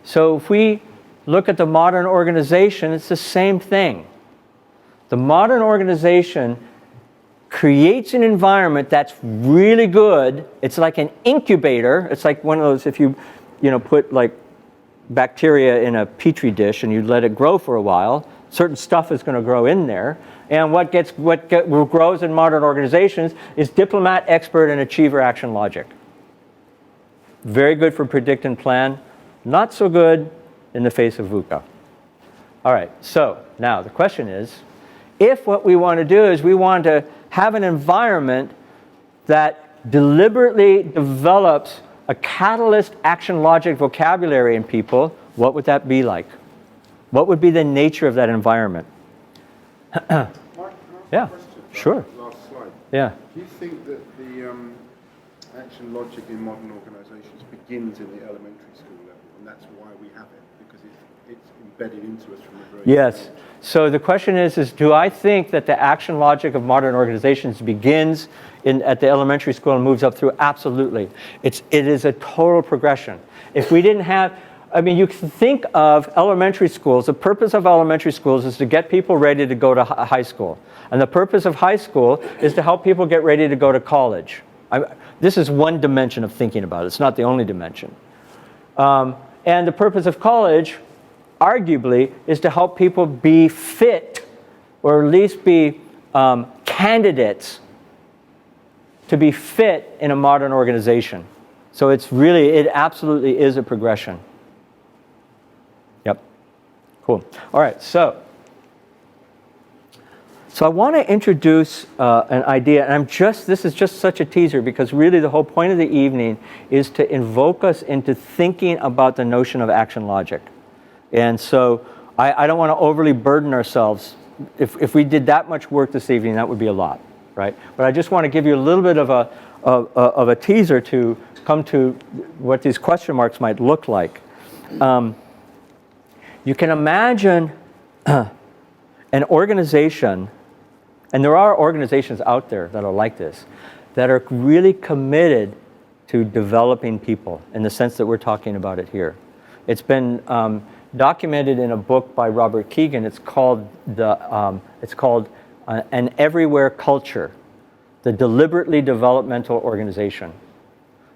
So if we look at the modern organization, it's the same thing. The modern organization creates an environment that's really good. It's like an incubator. It's like one of those, if you put like bacteria in a petri dish and you let it grow for a while, certain stuff is going to grow in there. And what grows in modern organizations is diplomat, expert, and achiever action logic. Very good for predict and plan. Not so good in the face of VUCA. All right, so now the question is, if what we want to do is we want to have an environment that deliberately develops a catalyst action logic vocabulary in people, what would that be like? What would be the nature of that environment? Mark, Yeah, sure. sure. Last slide. Yeah. Do you think that the action logic in modern organizations begins in the elementary school level, and that's why we have it, because it's embedded into us from the very Yes. beginning? So the question is do I think that the action logic of modern organizations begins at the elementary school and moves up through? Absolutely. It is a total progression. If we didn't have, you can think of elementary schools, the purpose of elementary schools is to get people ready to go to high school. And the purpose of high school is to help people get ready to go to college. This is one dimension of thinking about it. It's not the only dimension. And the purpose of college, arguably, is to help people be fit, or at least be candidates to be fit in a modern organization. So it absolutely is a progression. Yep. Cool. All right, so I want to introduce an idea, and this is just such a teaser, because really the whole point of the evening is to invoke us into thinking about the notion of action logic. And so I don't want to overly burden ourselves. If we did that much work this evening, that would be a lot, right? But I just want to give you a little bit of a teaser to come to what these question marks might look like. You can imagine an organization, and there are organizations out there that are like this, that are really committed to developing people in the sense that we're talking about it here. It's been documented in a book by Robert Keegan. It's called An Everywhere Culture, the Deliberately Developmental Organization.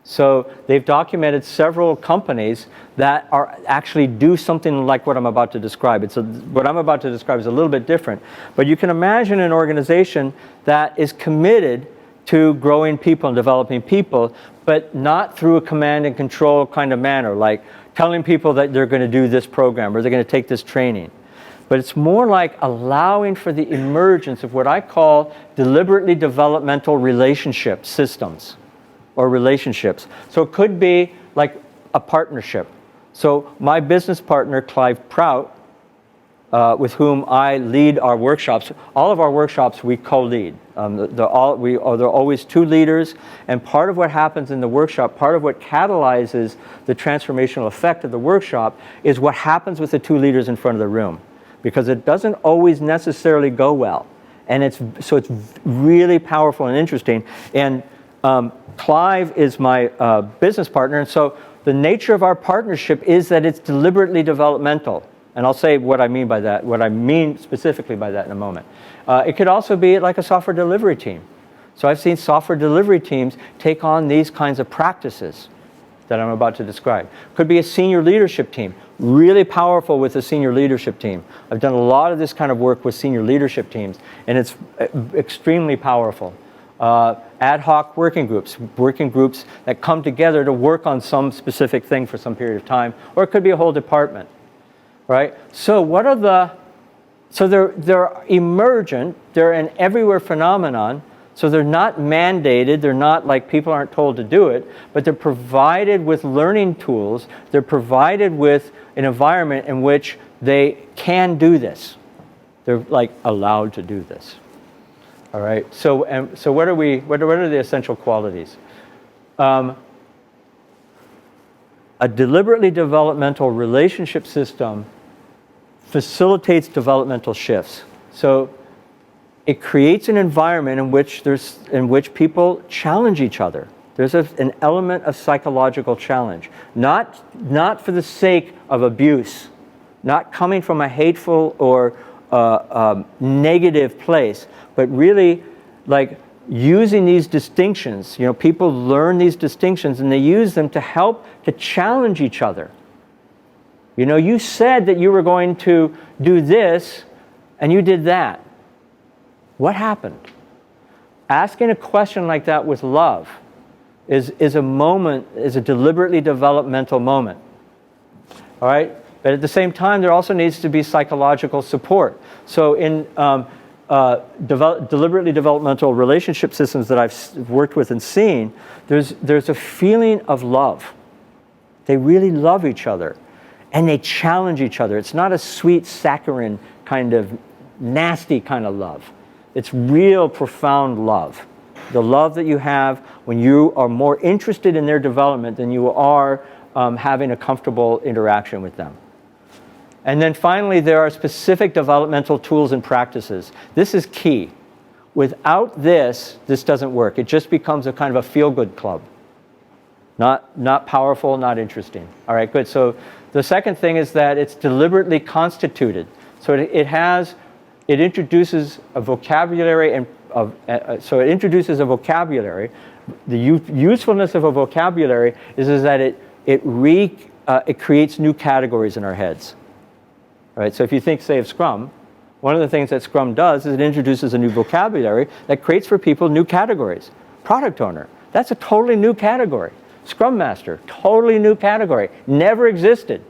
So they've documented several companies that actually do something like what I'm about to describe. What I'm about to describe is a little bit different. But you can imagine an organization that is committed to growing people and developing people, but not through a command and control kind of manner, like telling people that they're going to do this program or they're going to take this training. But it's more like allowing for the emergence of what I call deliberately developmental relationship systems. Or relationships. So it could be like a partnership. So my business partner, Clive Prout, with whom I lead our workshops, all of our workshops we co-lead. There are always two leaders, and part of what happens in the workshop, part of what catalyzes the transformational effect of the workshop is what happens with the two leaders in front of the room. Because it doesn't always necessarily go well. And it's really powerful and interesting. And Clive is my business partner, and so the nature of our partnership is that it's deliberately developmental. And I'll say what I mean by that, what I mean specifically by that in a moment. It could also be like a software delivery team. So I've seen software delivery teams take on these kinds of practices that I'm about to describe. Could be a senior leadership team, really powerful with a senior leadership team. I've done a lot of this kind of work with senior leadership teams, and it's extremely powerful. Ad hoc working groups that come together to work on some specific thing for some period of time, or it could be a whole department, right? So they're emergent, they're an everywhere phenomenon, so they're not mandated, they're not like people aren't told to do it, but they're provided with learning tools, they're provided with an environment in which they can do this. They're like allowed to do this. All right. So what are the essential qualities? A deliberately developmental relationship system facilitates developmental shifts. So it creates an environment in which people challenge each other. There's an element of psychological challenge, not for the sake of abuse, not coming from a hateful or negative place, but really like using these distinctions. You know, people learn these distinctions and they use them to help to challenge each other. You know, you said that you were going to do this and you did that. What happened? Asking a question like that with love is a deliberately developmental moment. All right? But at the same time, there also needs to be psychological support. So in deliberately developmental relationship systems that I've worked with and seen, there's a feeling of love. They really love each other, and they challenge each other. It's not a sweet, saccharine kind of nasty kind of love. It's real, profound love. The love that you have when you are more interested in their development than you are having a comfortable interaction with them. And then finally, there are specific developmental tools and practices. This is key. Without this doesn't work. It just becomes a kind of a feel-good club. Not powerful, not interesting. All right, good. So the second thing is that it's deliberately constituted. So it introduces a vocabulary so it introduces a vocabulary. The usefulness of a vocabulary is that it it creates new categories in our heads. Right? So if you think, say, of Scrum, one of the things that Scrum does is it introduces a new vocabulary that creates for people new categories. Product owner, that's a totally new category. Scrum Master, totally new category. Never existed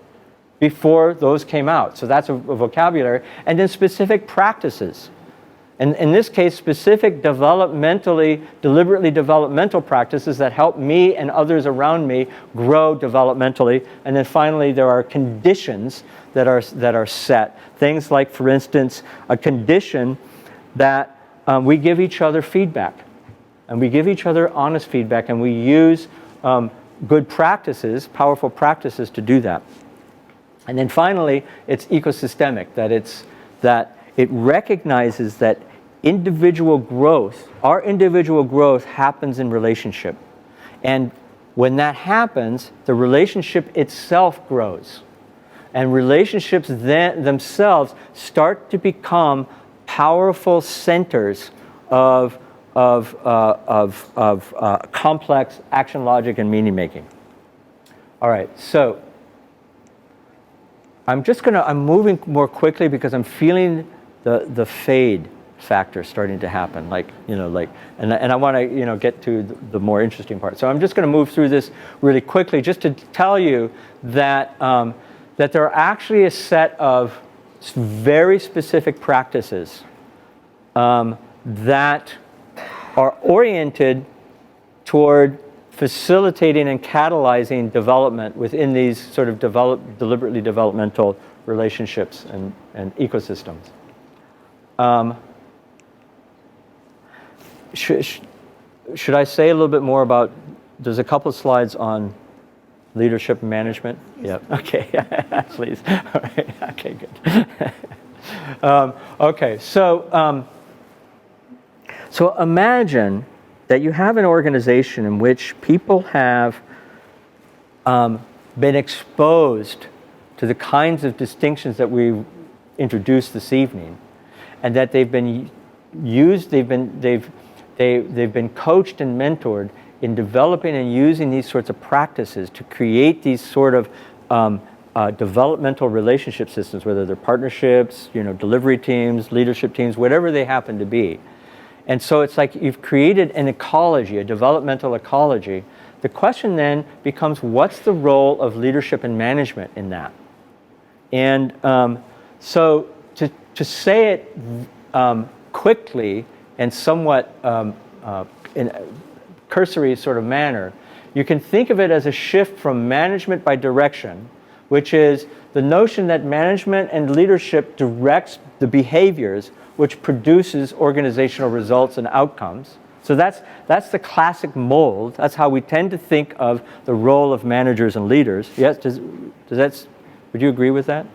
before those came out. So that's a vocabulary. And then specific practices. And in this case, specific deliberately developmental practices that help me and others around me grow developmentally. And then finally, there are conditions that are set. Things like, for instance, a condition that we give each other feedback. And we give each other honest feedback, and we use good practices, powerful practices to do that. And then finally, it's ecosystemic, that it recognizes that our individual growth happens in relationship. And when that happens, the relationship itself grows. And relationships themselves start to become powerful centers of complex action logic and meaning making. All right, so I'm moving more quickly because I'm feeling the fade factor starting to happen, and I want to get to the more interesting part. So I'm just going to move through this really quickly, just to tell you that that there are actually a set of very specific practices that are oriented toward facilitating and catalyzing development within these sort of deliberately developmental relationships and ecosystems. Should I say a little bit more about, there's a couple of slides on leadership and management? Yeah, okay, please. All right, okay, good. Okay, so imagine that you have an organization in which people have been exposed to the kinds of distinctions that we introduced this evening, and that they've been coached and mentored in developing and using these sorts of practices to create these sort of developmental relationship systems, whether they're partnerships, delivery teams, leadership teams, whatever they happen to be. And so it's like you've created an ecology, a developmental ecology. The question then becomes, what's the role of leadership and management in that? And so to say it quickly and somewhat in a cursory sort of manner, you can think of it as a shift from management by direction, which is the notion that management and leadership directs the behaviors which produces organizational results and outcomes. So that's the classic mold. That's how we tend to think of the role of managers and leaders. Yes, would you agree with that?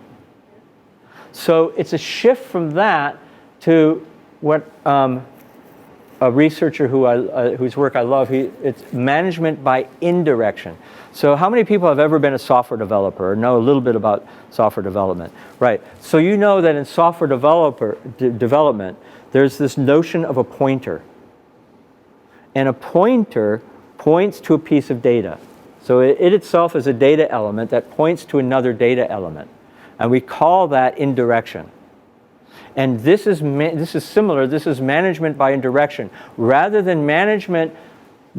So it's a shift from that to what a researcher whose work I love, it's management by indirection. So how many people have ever been a software developer or know a little bit about software development? Right. So you know that in software development, there's this notion of a pointer. And a pointer points to a piece of data. So it itself is a data element that points to another data element. And we call that indirection. And this is similar. This is management by indirection. Rather than management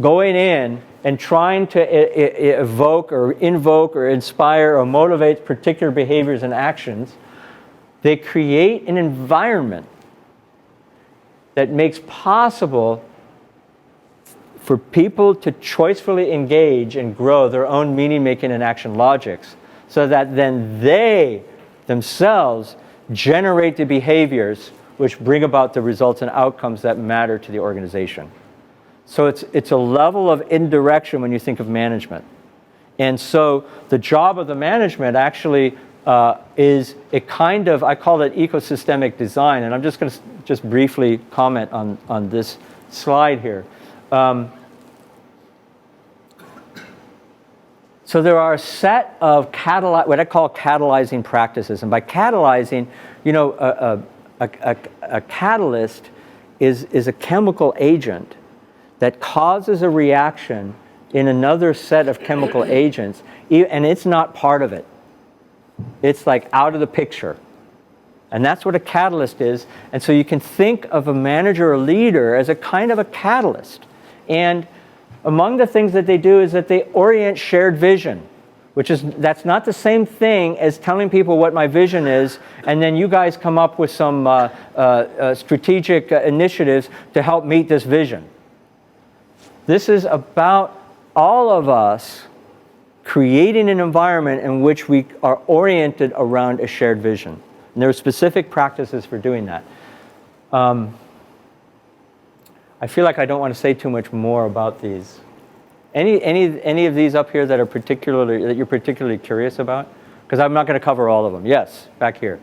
going in and trying to evoke or invoke or inspire or motivate particular behaviors and actions, they create an environment that makes possible for people to choicefully engage and grow their own meaning-making and action logics, so that then they themselves generate the behaviors which bring about the results and outcomes that matter to the organization. So it's a level of indirection when you think of management. And so the job of the management actually is a kind of, I call it ecosystemic design, and I'm just going to just briefly comment on this slide here. So there are a set of what I call catalyzing practices. And by catalyzing, a catalyst is a chemical agent that causes a reaction in another set of chemical agents, and it's not part of it. It's like out of the picture. And that's what a catalyst is. And so you can think of a manager or leader as a kind of a catalyst. And among the things that they do is that they orient shared vision, that's not the same thing as telling people what my vision is, and then you guys come up with some strategic initiatives to help meet this vision. This is about all of us creating an environment in which we are oriented around a shared vision. And there are specific practices for doing that. I feel like I don't want to say too much more about these. Any of these up here that you're particularly curious about? Because I'm not going to cover all of them. Yes, back here.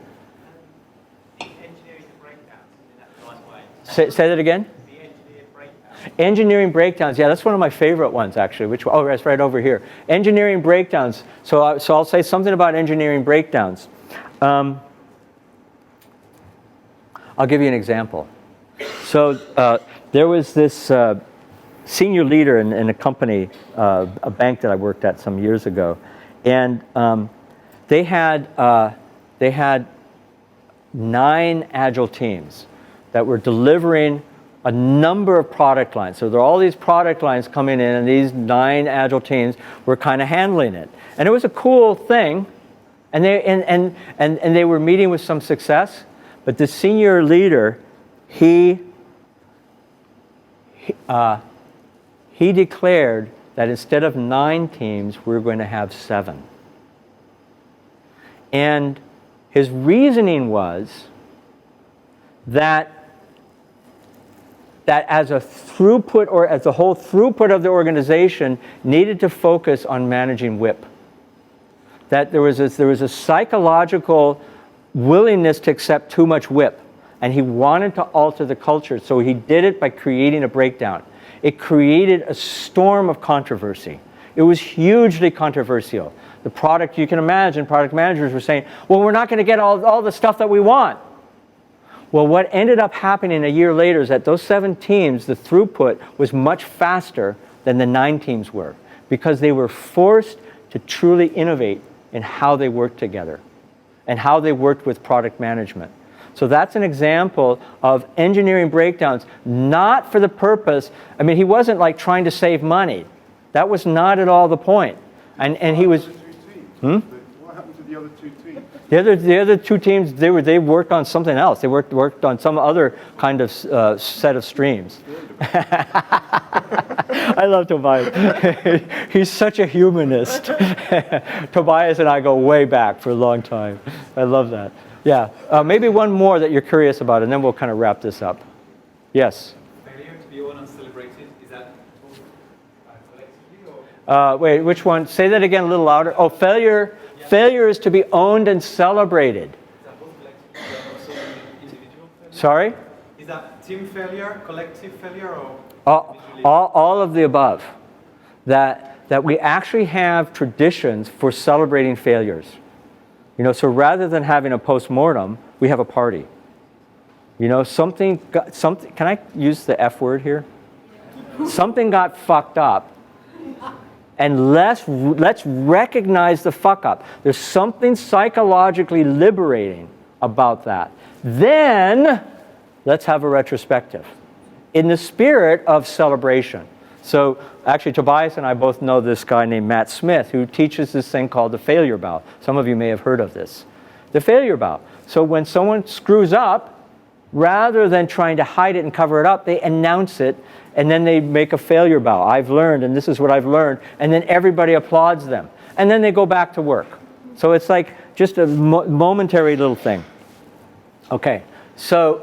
Engineering the breakdowns in that nice way. Say that again? The engineered breakdowns. Engineering breakdowns. Yeah, that's one of my favorite ones, actually. Oh, that's right over here. Engineering breakdowns. So I'll say something about engineering breakdowns. I'll give you an example. So there was this senior leader in a company, a bank that I worked at some years ago, and they had 9 agile teams that were delivering a number of product lines. So there are all these product lines coming in, and these 9 agile teams were kind of handling it, and it was a cool thing, and they were meeting with some success. But the senior leader, he declared that instead of 9 teams, we're going to have 7. And his reasoning was that as a throughput, or as the whole throughput of the organization needed to focus on managing WIP. That there was a psychological willingness to accept too much WIP, and he wanted to alter the culture, so he did it by creating a breakdown. It created a storm of controversy. It was hugely controversial. The product, you can imagine, product managers were saying, well, we're not going to get all the stuff that we want. Well, what ended up happening a year later is that those 7 teams, the throughput was much faster than the 9 teams were, because they were forced to truly innovate in how they worked together and how they worked with product management. So that's an example of engineering breakdowns, not for the purpose, I mean, he wasn't like trying to save money. That was not at all the point. And he was... What happened to the other 2 teams? The other 2 teams, they worked on something else. They worked on some other kind of set of streams. I love Tobias. He's such a humanist. Tobias and I go way back for a long time. I love that. Yeah, maybe one more that you're curious about, and then we'll kind of wrap this up. Yes? Failure to be owned and celebrated, is that collectively or? Wait, which one? Say that again a little louder. Oh, failure. Yeah. Failure is to be owned and celebrated. Is that both collective and also individual failure? Sorry? Is that team failure, collective failure, or? All of the above. That we actually have traditions for celebrating failures. You know, so rather than having a post-mortem, we have a party. You know, something, can I use the F word here? Something got fucked up, and let's recognize the fuck up. There's something psychologically liberating about that. Then, let's have a retrospective in the spirit of celebration. So actually, Tobias and I both know this guy named Matt Smith, who teaches this thing called the failure bow. Some of you may have heard of this. The failure bow. So when someone screws up, rather than trying to hide it and cover it up, they announce it, and then they make a failure bow. I've learned, and this is what I've learned, and then everybody applauds them. And then they go back to work. So it's like just a momentary little thing. Okay, so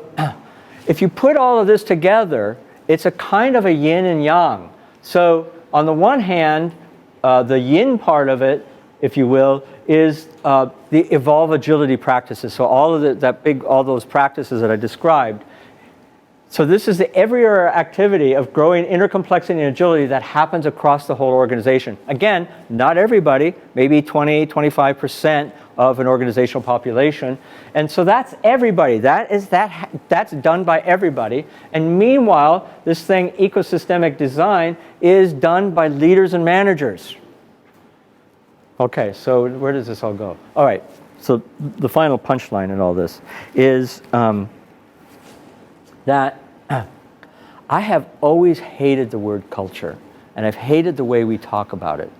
if you put all of this together, it's a kind of a yin and yang. So on the one hand, the yin part of it, if you will, is the Evolvagility practices. So all of all those practices that I described. So this is the every-area activity of growing intercomplexity and agility that happens across the whole organization. Again, not everybody, maybe 20, 25% of an organizational population. And so that's everybody. That's done by everybody. And meanwhile, this thing, ecosystemic design, is done by leaders and managers. Okay, so where does this all go? All right, so the final punchline in all this is that I have always hated the word culture, and I've hated the way we talk about it.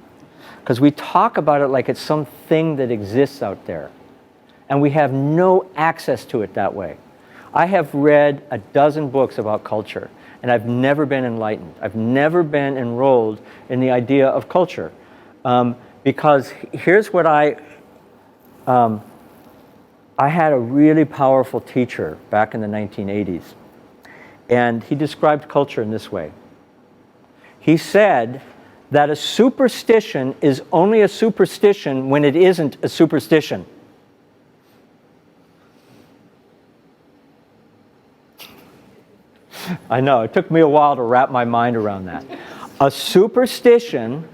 Because we talk about it like it's something that exists out there, and we have no access to it that way. I have read a dozen books about culture, and I've never been enlightened. I've never been enrolled in the idea of culture. Because here's what I had a really powerful teacher back in the 1980s. And he described culture in this way. He said that a superstition is only a superstition when it isn't a superstition. I know, it took me a while to wrap my mind around that. A superstition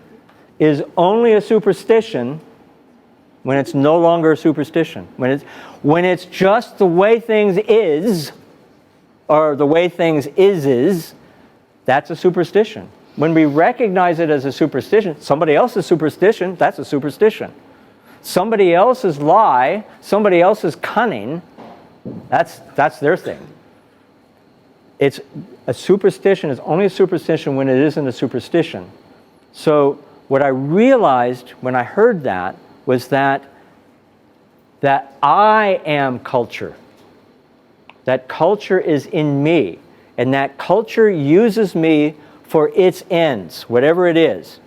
is only a superstition when it's no longer a superstition. When it's just the way things is, or the way things is, that's a superstition. When we recognize it as a superstition, somebody else's superstition, that's a superstition. Somebody else's lie, somebody else's cunning, that's their thing. It's a superstition is only a superstition when it isn't a superstition. So what I realized when I heard that was that I am culture. That culture is in me, and that culture uses me for its ends, whatever it is,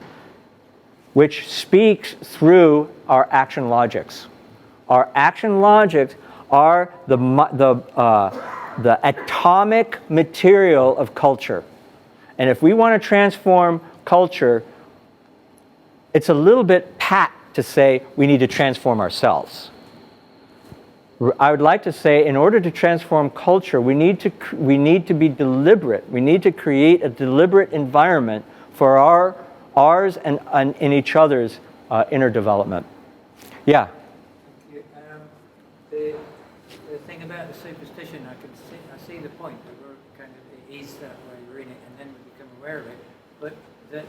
which speaks through our action logics. Our action logics are the atomic material of culture. And if we want to transform culture, it's a little bit pat to say we need to transform ourselves. I would like to say, in order to transform culture, we need to be deliberate. We need to create a deliberate environment for ours and in each other's inner development. Yeah. The thing about the superstition, I see the point that we're kind of, it is that way, we're in it, and then we become aware of it. But that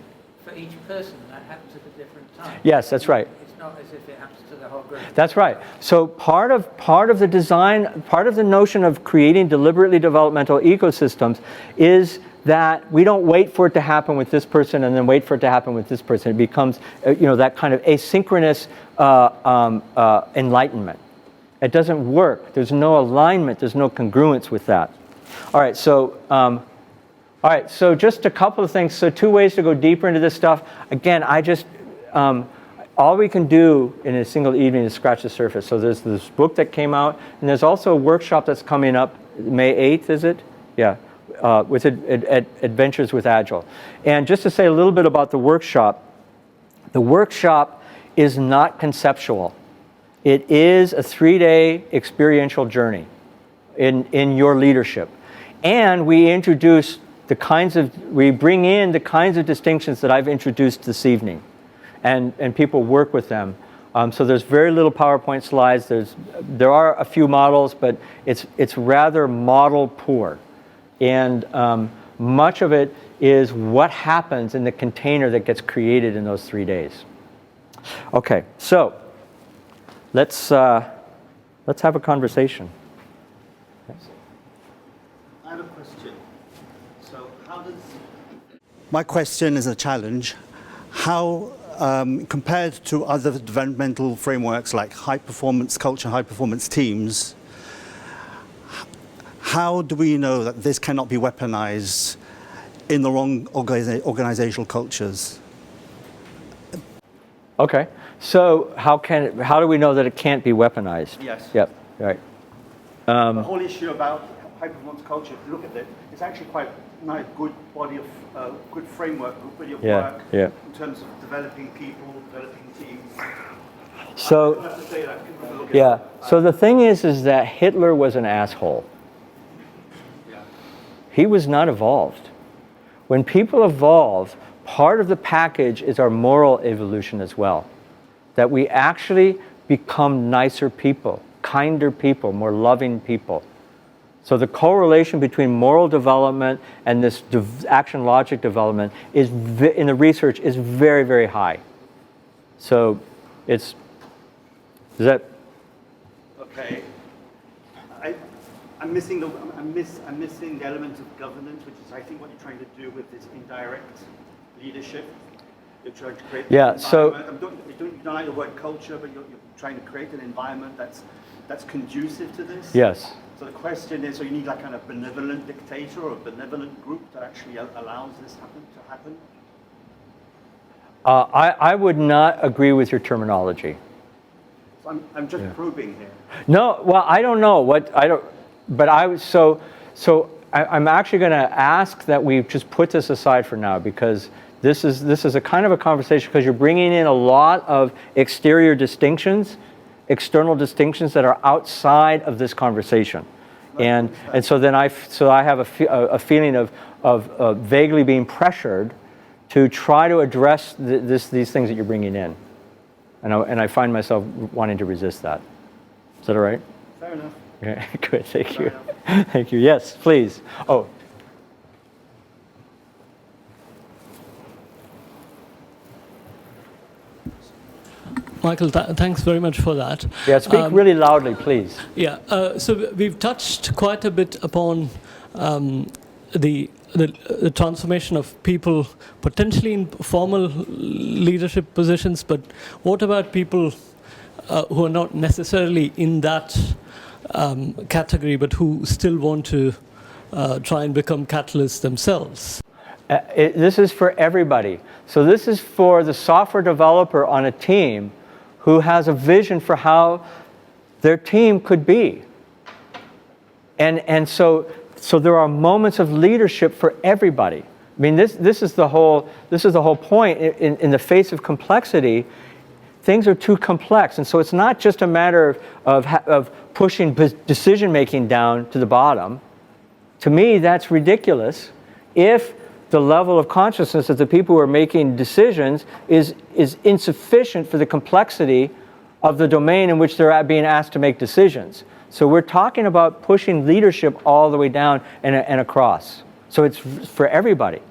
for each person, that happens at a different time. Yes, that's right. It's not as if it happens to the whole group. That's right. So part of the design, part of the notion of creating deliberately developmental ecosystems is that we don't wait for it to happen with this person and then wait for it to happen with this person. It becomes, that kind of asynchronous enlightenment. It doesn't work. There's no alignment. There's no congruence with that. All right. So just a couple of things. So 2 ways to go deeper into this stuff. Again, all we can do in a single evening is scratch the surface. So there's this book that came out, and there's also a workshop that's coming up May 8th, is it? Yeah, with Adventures with Agile. And just to say a little bit about the workshop is not conceptual. It is a 3-day experiential journey in your leadership. And we bring in the kinds of distinctions that I've introduced this evening. And people work with them. So there's very little PowerPoint slides. There are a few models, but it's rather model poor. And much of it is what happens in the container that gets created in those 3 days. Okay, so let's have a conversation. I have a question. So how does... My question is a challenge. How, compared to other developmental frameworks like high-performance culture, high-performance teams, how do we know that this cannot be weaponized in the wrong organizational cultures? Okay, so how do we know that it can't be weaponized? Yes. Yep, right. The whole issue about high-performance culture, if you look at it, it's actually quite a nice, good body of, good framework, good body of work in terms of developing people, developing teams. So, I have to say that. yeah, so the thing is that Hitler was an asshole. Yeah. he was not evolved. When people evolve, part of the package is our moral evolution as well. That we actually become nicer people, kinder people, more loving people. So the correlation between moral development and this action logic development is in the research is very, very high. So is that okay? I'm missing the element of governance, which is I think what you're trying to do with this indirect leadership. You're trying to create. Yeah. So you don't like the word culture, but you're trying to create an environment that's conducive to this. yes. So the question is, so you need like kind of benevolent dictator or a benevolent group that actually allows this to happen? I would not agree with your terminology. So I'm just probing here. No, well, I don't know what I don't, but I'm actually going to ask that we just put this aside for now, because this is a kind of a conversation, because you're bringing in a lot of exterior distinctions, external distinctions that are outside of this conversation, and so then I have a feeling of vaguely being pressured to try to address these things that you're bringing in, and I find myself wanting to resist that. Is that all right? Fair enough. Okay, good. Thank you. Thank you. Yes, please. Oh. Michael, thanks very much for that. Yeah, speak really loudly, please. Yeah, so we've touched quite a bit upon the transformation of people potentially in formal leadership positions, but what about people who are not necessarily in that category, but who still want to try and become catalysts themselves? This is for everybody. So this is for the software developer on a team who has a vision for how their team could be. And so there are moments of leadership for everybody. I mean, this is the whole point. In the face of complexity, things are too complex, and so it's not just a matter of pushing decision making down to the bottom. To me, that's ridiculous. If the level of consciousness of the people who are making decisions is insufficient for the complexity of the domain in which they're being asked to make decisions. So we're talking about pushing leadership all the way down and across. So it's for everybody.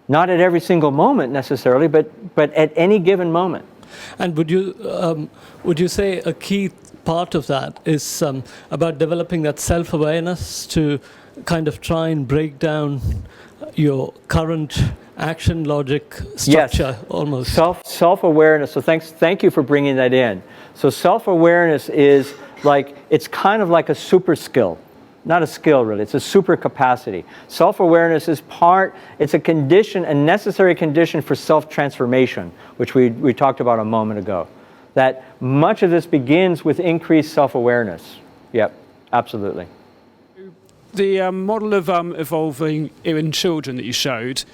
Not at every single moment necessarily, but at any given moment. And would you say a key part of that is about developing that self-awareness to kind of try and break down your current action logic structure? Yes. Almost self-awareness. So thank you for bringing that in. So self-awareness is it's kind of like a super skill. Not a skill really, it's a super capacity. Self-awareness is it's a condition, a necessary condition for self-transformation, which we talked about a moment ago. That much of this begins with increased self-awareness. Yep, absolutely. The model of evolving in children that you showed,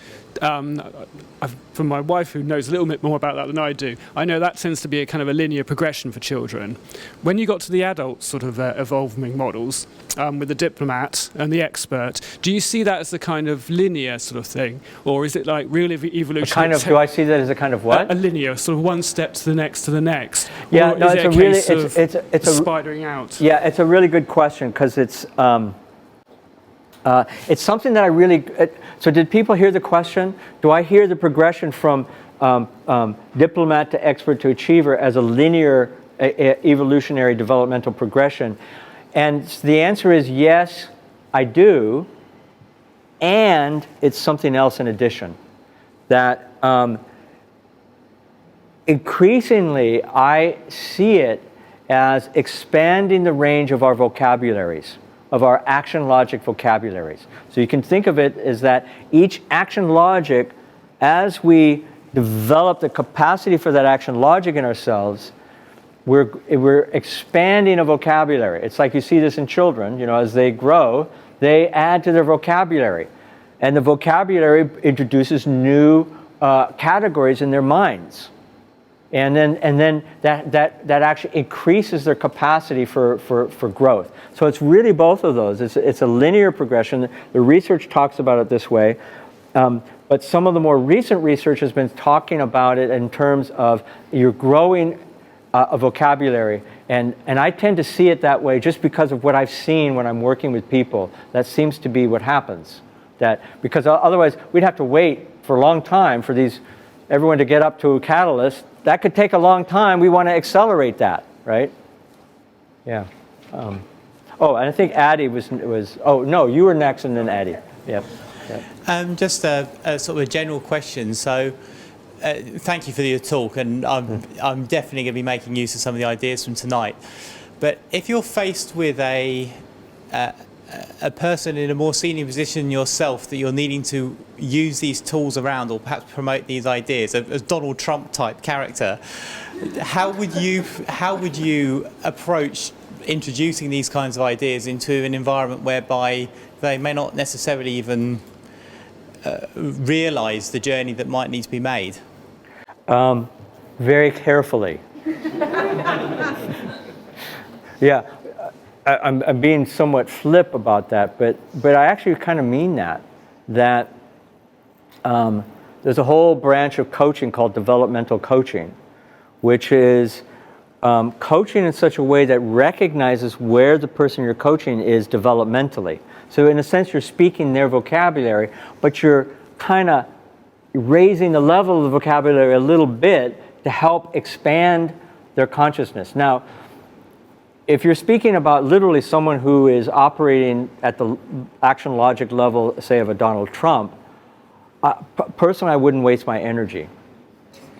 from my wife, who knows a little bit more about that than I do, I know that tends to be a kind of a linear progression for children. When you got to the adult sort of evolving models, with the diplomat and the expert, do you see that as the kind of linear sort of thing, or is it like real evolution? Do I see that as a kind of what? A linear, sort of one step to the next to the next. Yeah, or no, is it's it a really it's a spidering out. Yeah, it's a really good question, because it's something that I really. So did people hear the question? Do I hear the progression from diplomat to expert to achiever as a linear evolutionary developmental progression? And the answer is yes, I do. And it's something else in addition. That increasingly I see it as expanding the range of our vocabularies, of our action logic vocabularies. So you can think of it as that each action logic, as we develop the capacity for that action logic in ourselves, we're expanding a vocabulary. It's like you see this in children, as they grow, they add to their vocabulary. And the vocabulary introduces new categories in their minds. And then that actually increases their capacity for growth. So it's really both of those. It's a linear progression. The research talks about it this way. But some of the more recent research has been talking about it in terms of you're growing a vocabulary. And I tend to see it that way just because of what I've seen when I'm working with people. That seems to be what happens. Because otherwise we'd have to wait for a long time for everyone to get up to a catalyst. That could take a long time. We want to accelerate that, right? Yeah. And I think Addie was. Oh no, you were next, and then Addie. Yep. Just a sort of a general question. So, thank you for your talk, and I'm definitely going to be making use of some of the ideas from tonight. But if you're faced with a person in a more senior position than yourself that you're needing to use these tools around, or perhaps promote these ideas, a Donald Trump type character, how would you approach introducing these kinds of ideas into an environment whereby they may not necessarily even realize the journey that might need to be made? Very carefully. Yeah. I'm being somewhat flip about that, but I actually kind of mean that there's a whole branch of coaching called developmental coaching, which is coaching in such a way that recognizes where the person you're coaching is developmentally. So in a sense, you're speaking their vocabulary, but you're kind of raising the level of the vocabulary a little bit to help expand their consciousness. Now, if you're speaking about literally someone who is operating at the action logic level, say, of a Donald Trump, personally, I wouldn't waste my energy,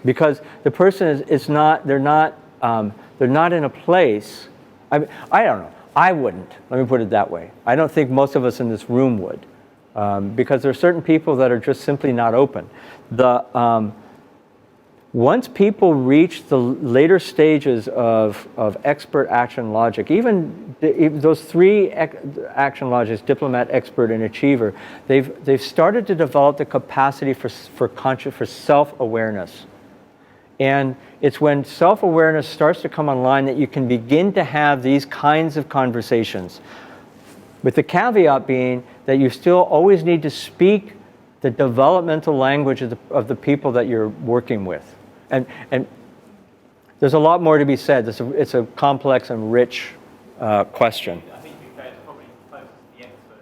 because the person they're not in a place. I don't know. I wouldn't. Let me put it that way. I don't think most of us in this room would, because there are certain people that are just simply not open. Once people reach the later stages of expert action logic, even those three action logics, diplomat, expert, and achiever, they've started to develop the capacity for self-awareness. And it's when self-awareness starts to come online that you can begin to have these kinds of conversations, with the caveat being that you still always need to speak the developmental language of the people that you're working with. And there's a lot more to be said. It's a complex and rich question. I think you're probably close to the expert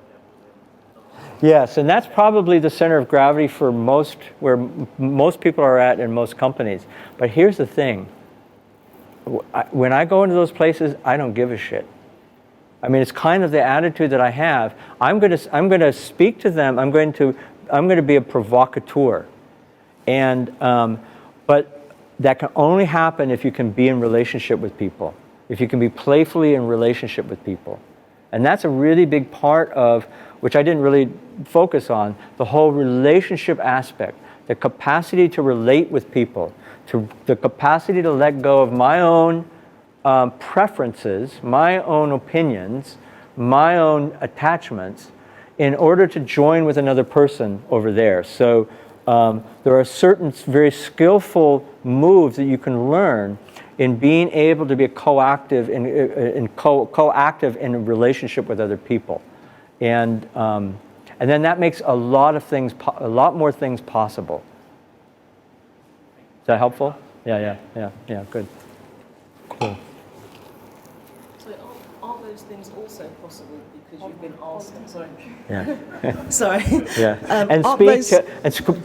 level. Yes, and that's probably the center of gravity for where most people are at in most companies. But here's the thing. When I go into those places, I don't give a shit. I mean, it's kind of the attitude that I have. I'm going to speak to them. I'm going to be a provocateur, but that can only happen if you can be in relationship with people, if you can be playfully in relationship with people. And that's a really big part of, which I didn't really focus on, the whole relationship aspect, the capacity to relate with people, the capacity to let go of my own preferences, my own opinions, my own attachments, in order to join with another person over there. So there are certain very skillful moves that you can learn in being able to be coactive in a relationship with other people, and then that makes a lot more things possible. Is that helpful? Yeah. Good. Cool. So aren't those things also possible because you've been asked? Sorry. Yeah. Sorry. Yeah.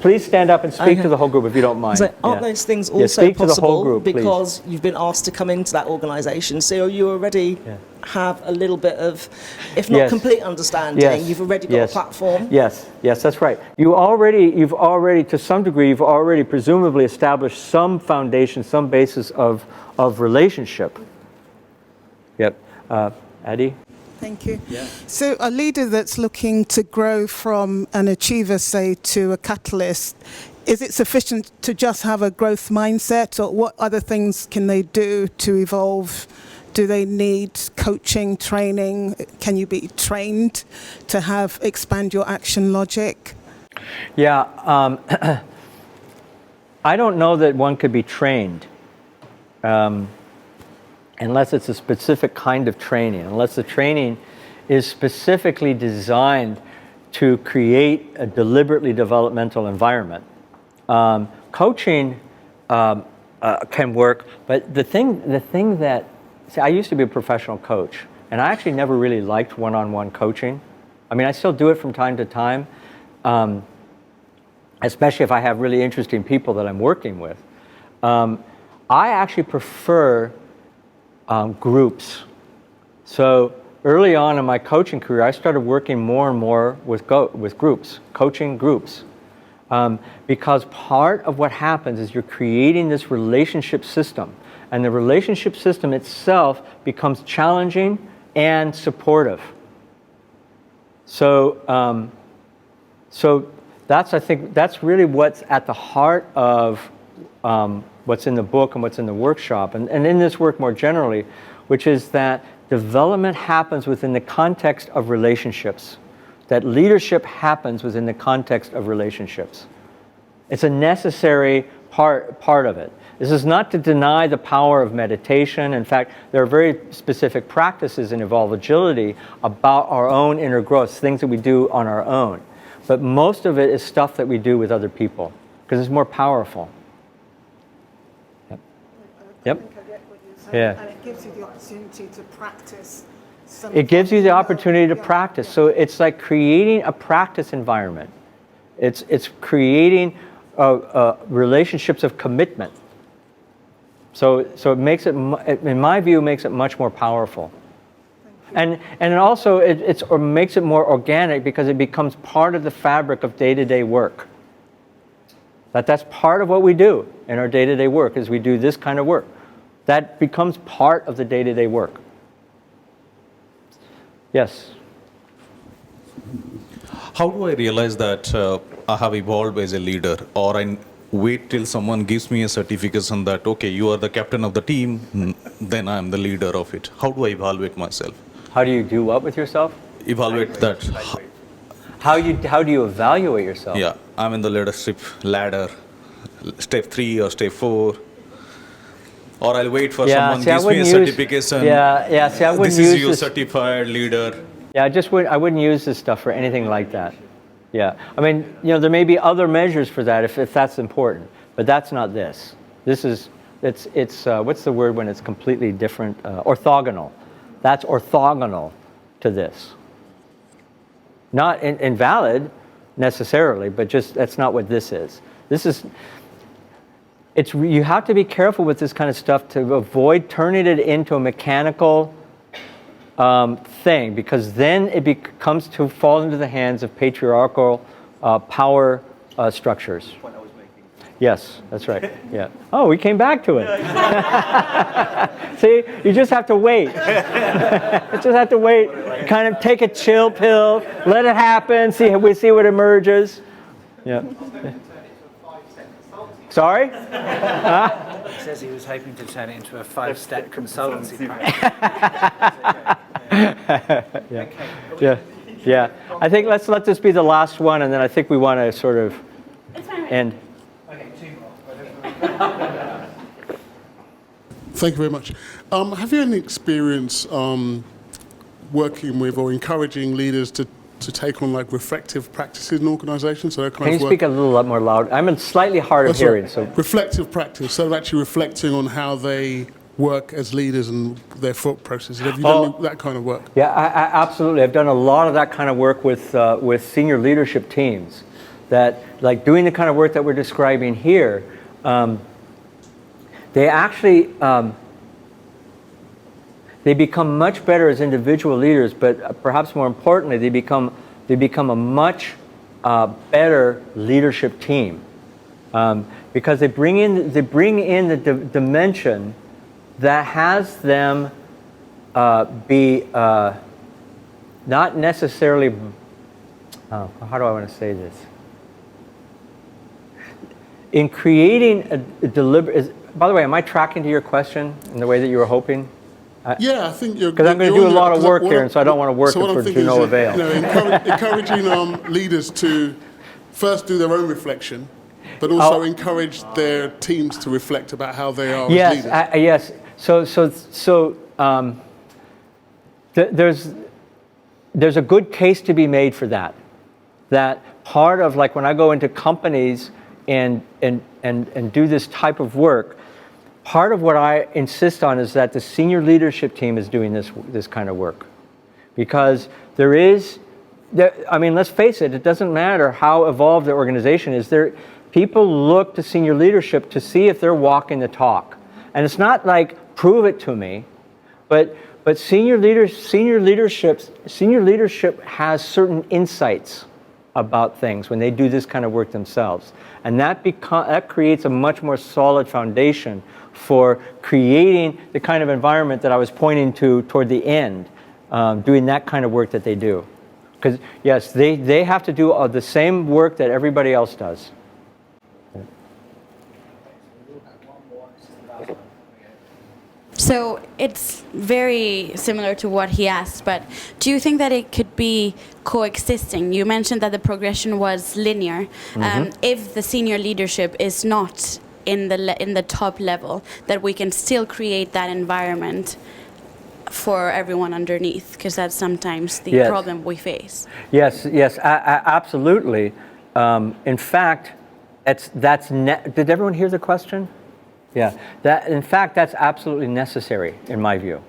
Please stand up and speak to the whole group if you don't mind. So aren't those things also possible because you've been asked to come into that organisation? So you already have a little bit of, if not complete understanding, you've already got a platform. Yes, that's right. You've already, to some degree, you've already presumably established some foundation, some basis of relationship. Yep. Addie? Thank you. Yeah. So a leader that's looking to grow from an achiever, say, to a catalyst, is it sufficient to just have a growth mindset, or what other things can they do to evolve? Do they need coaching, training? Can you be trained to expand your action logic? Yeah, I don't know that one could be trained. unless it's a specific kind of training, unless the training is specifically designed to create a deliberately developmental environment. Coaching can work, but the thing that, see, I used to be a professional coach, and I actually never really liked one-on-one coaching. I mean, I still do it from time to time, especially if I have really interesting people that I'm working with. I actually prefer groups. So early on in my coaching career, I started working more and more with groups, coaching groups. Because part of what happens is you're creating this relationship system, and the relationship system itself becomes challenging and supportive. So, I think that's really what's at the heart of what's in the book and what's in the workshop, and in this work more generally, which is that development happens within the context of relationships. That leadership happens within the context of relationships. It's a necessary part of it. This is not to deny the power of meditation. In fact, there are very specific practices in Evolvagility about our own inner growth, things that we do on our own. But most of it is stuff that we do with other people, because it's more powerful. Yep. Yep. I think I get what you're saying. Yeah. And it gives you the opportunity to practice. It gives you the opportunity to practice. So it's like creating a practice environment. It's creating relationships of commitment. So it makes it, in my view, makes it much more powerful. And also it makes it more organic, because it becomes part of the fabric of day-to-day work. That's part of what we do in our day-to-day work, is we do this kind of work. That becomes part of the day-to-day work. Yes? How do I realize that I have evolved as a leader, or I wait till someone gives me a certification that, okay, you are the captain of the team, then I am the leader of it? How do I evaluate myself? How do you do what with yourself? Evaluate that. How do you evaluate yourself? Yeah, I'm in the leadership ladder, step 3 or step 4. Or I'll wait for someone gives me a certification. See, I wouldn't this use is your this. Certified leader. Yeah, I wouldn't use this stuff for anything like that. Yeah, I mean, there may be other measures for that if that's important, but that's not this. This is, it's what's the word when it's completely different? Orthogonal. That's orthogonal to this. Not invalid necessarily, but just that's not what this is. This is, you have to be careful with this kind of stuff to avoid turning it into a mechanical thing, because then it comes to fall into the hands of patriarchal power structures. Yes, that's right. Yeah. Oh, we came back to it. See, you just have to wait. You just have to wait. Kind of take a chill pill, let it happen. We see what emerges. Yeah. Sorry? He says he was hoping to turn it into a 5-step consultancy practice. Yeah. I think let's let this be the last one, and then I think we want to sort of end. Okay, 2 more. Thank you very much. Have you any experience working with or encouraging leaders to take on like reflective practices in organisations? So Can you speak a little more loud? I'm slightly hard of hearing. So reflective practice, so actually reflecting on how they work as leaders and their thought processes. Have you done that kind of work? Yeah, I absolutely. I've done a lot of that kind of work with senior leadership teams. That, like doing the kind of work that we're describing here, they actually they become much better as individual leaders, but perhaps more importantly, they become a much better leadership team, because they bring in the dimension that has them be not necessarily. How do I want to say this? In creating a deliberate. By the way, am I tracking to your question in the way that you were hoping? Yeah, I think you're. Because I'm going to do a lot of work here, and so I don't want to work it to no avail. Encouraging leaders to first do their own reflection. but also encourage their teams to reflect about how they are as leaders. Yes. There's a good case to be made for that. That part of, like, when I go into companies and do this type of work, part of what I insist on is that the senior leadership team is doing this kind of work. Because I mean, let's face it, it doesn't matter how evolved the organization is. People look to senior leadership to see if they're walking the talk. And it's not like, prove it to me, but senior leadership has certain insights about things when they do this kind of work themselves. And that creates a much more solid foundation for creating the kind of environment that I was pointing to toward the end, doing that kind of work that they do. Because, yes, they have to do the same work that everybody else does. So it's very similar to what he asked, but do you think that it could be coexisting? You mentioned that the progression was linear. If the senior leadership is not in the top level, that we can still create that environment for everyone underneath, because that's sometimes the problem we face. Yes, Absolutely. In fact, did everyone hear the question? Yeah, in fact, that's absolutely necessary, in my view.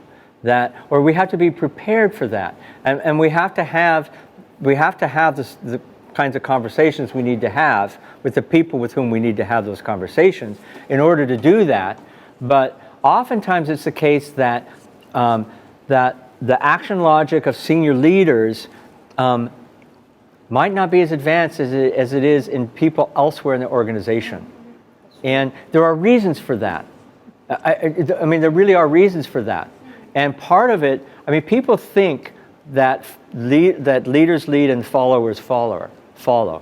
Or we have to be prepared for that, and we have to have the kinds of conversations we need to have with the people with whom we need to have those conversations in order to do that. But oftentimes, it's the case that the action logic of senior leaders might not be as advanced as it is in people elsewhere in the organization. And there are reasons for that. I mean, there really are reasons for that. And part of it, I mean, people think that leaders lead and followers follow.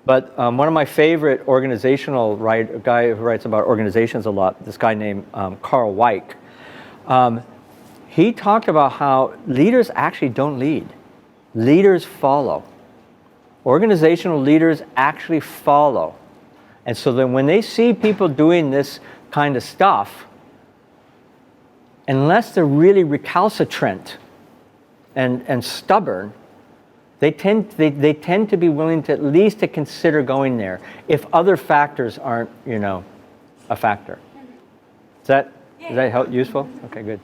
But one of my favorite organizational guy who writes about organizations a lot, this guy named Carl Weick, he talked about how leaders actually don't lead. Leaders follow. Organizational leaders actually follow. And so then when they see people doing this kind of stuff, unless they're really recalcitrant and stubborn, they tend to be willing to at least to consider going there if other factors aren't, a factor. Is that useful? Okay, good.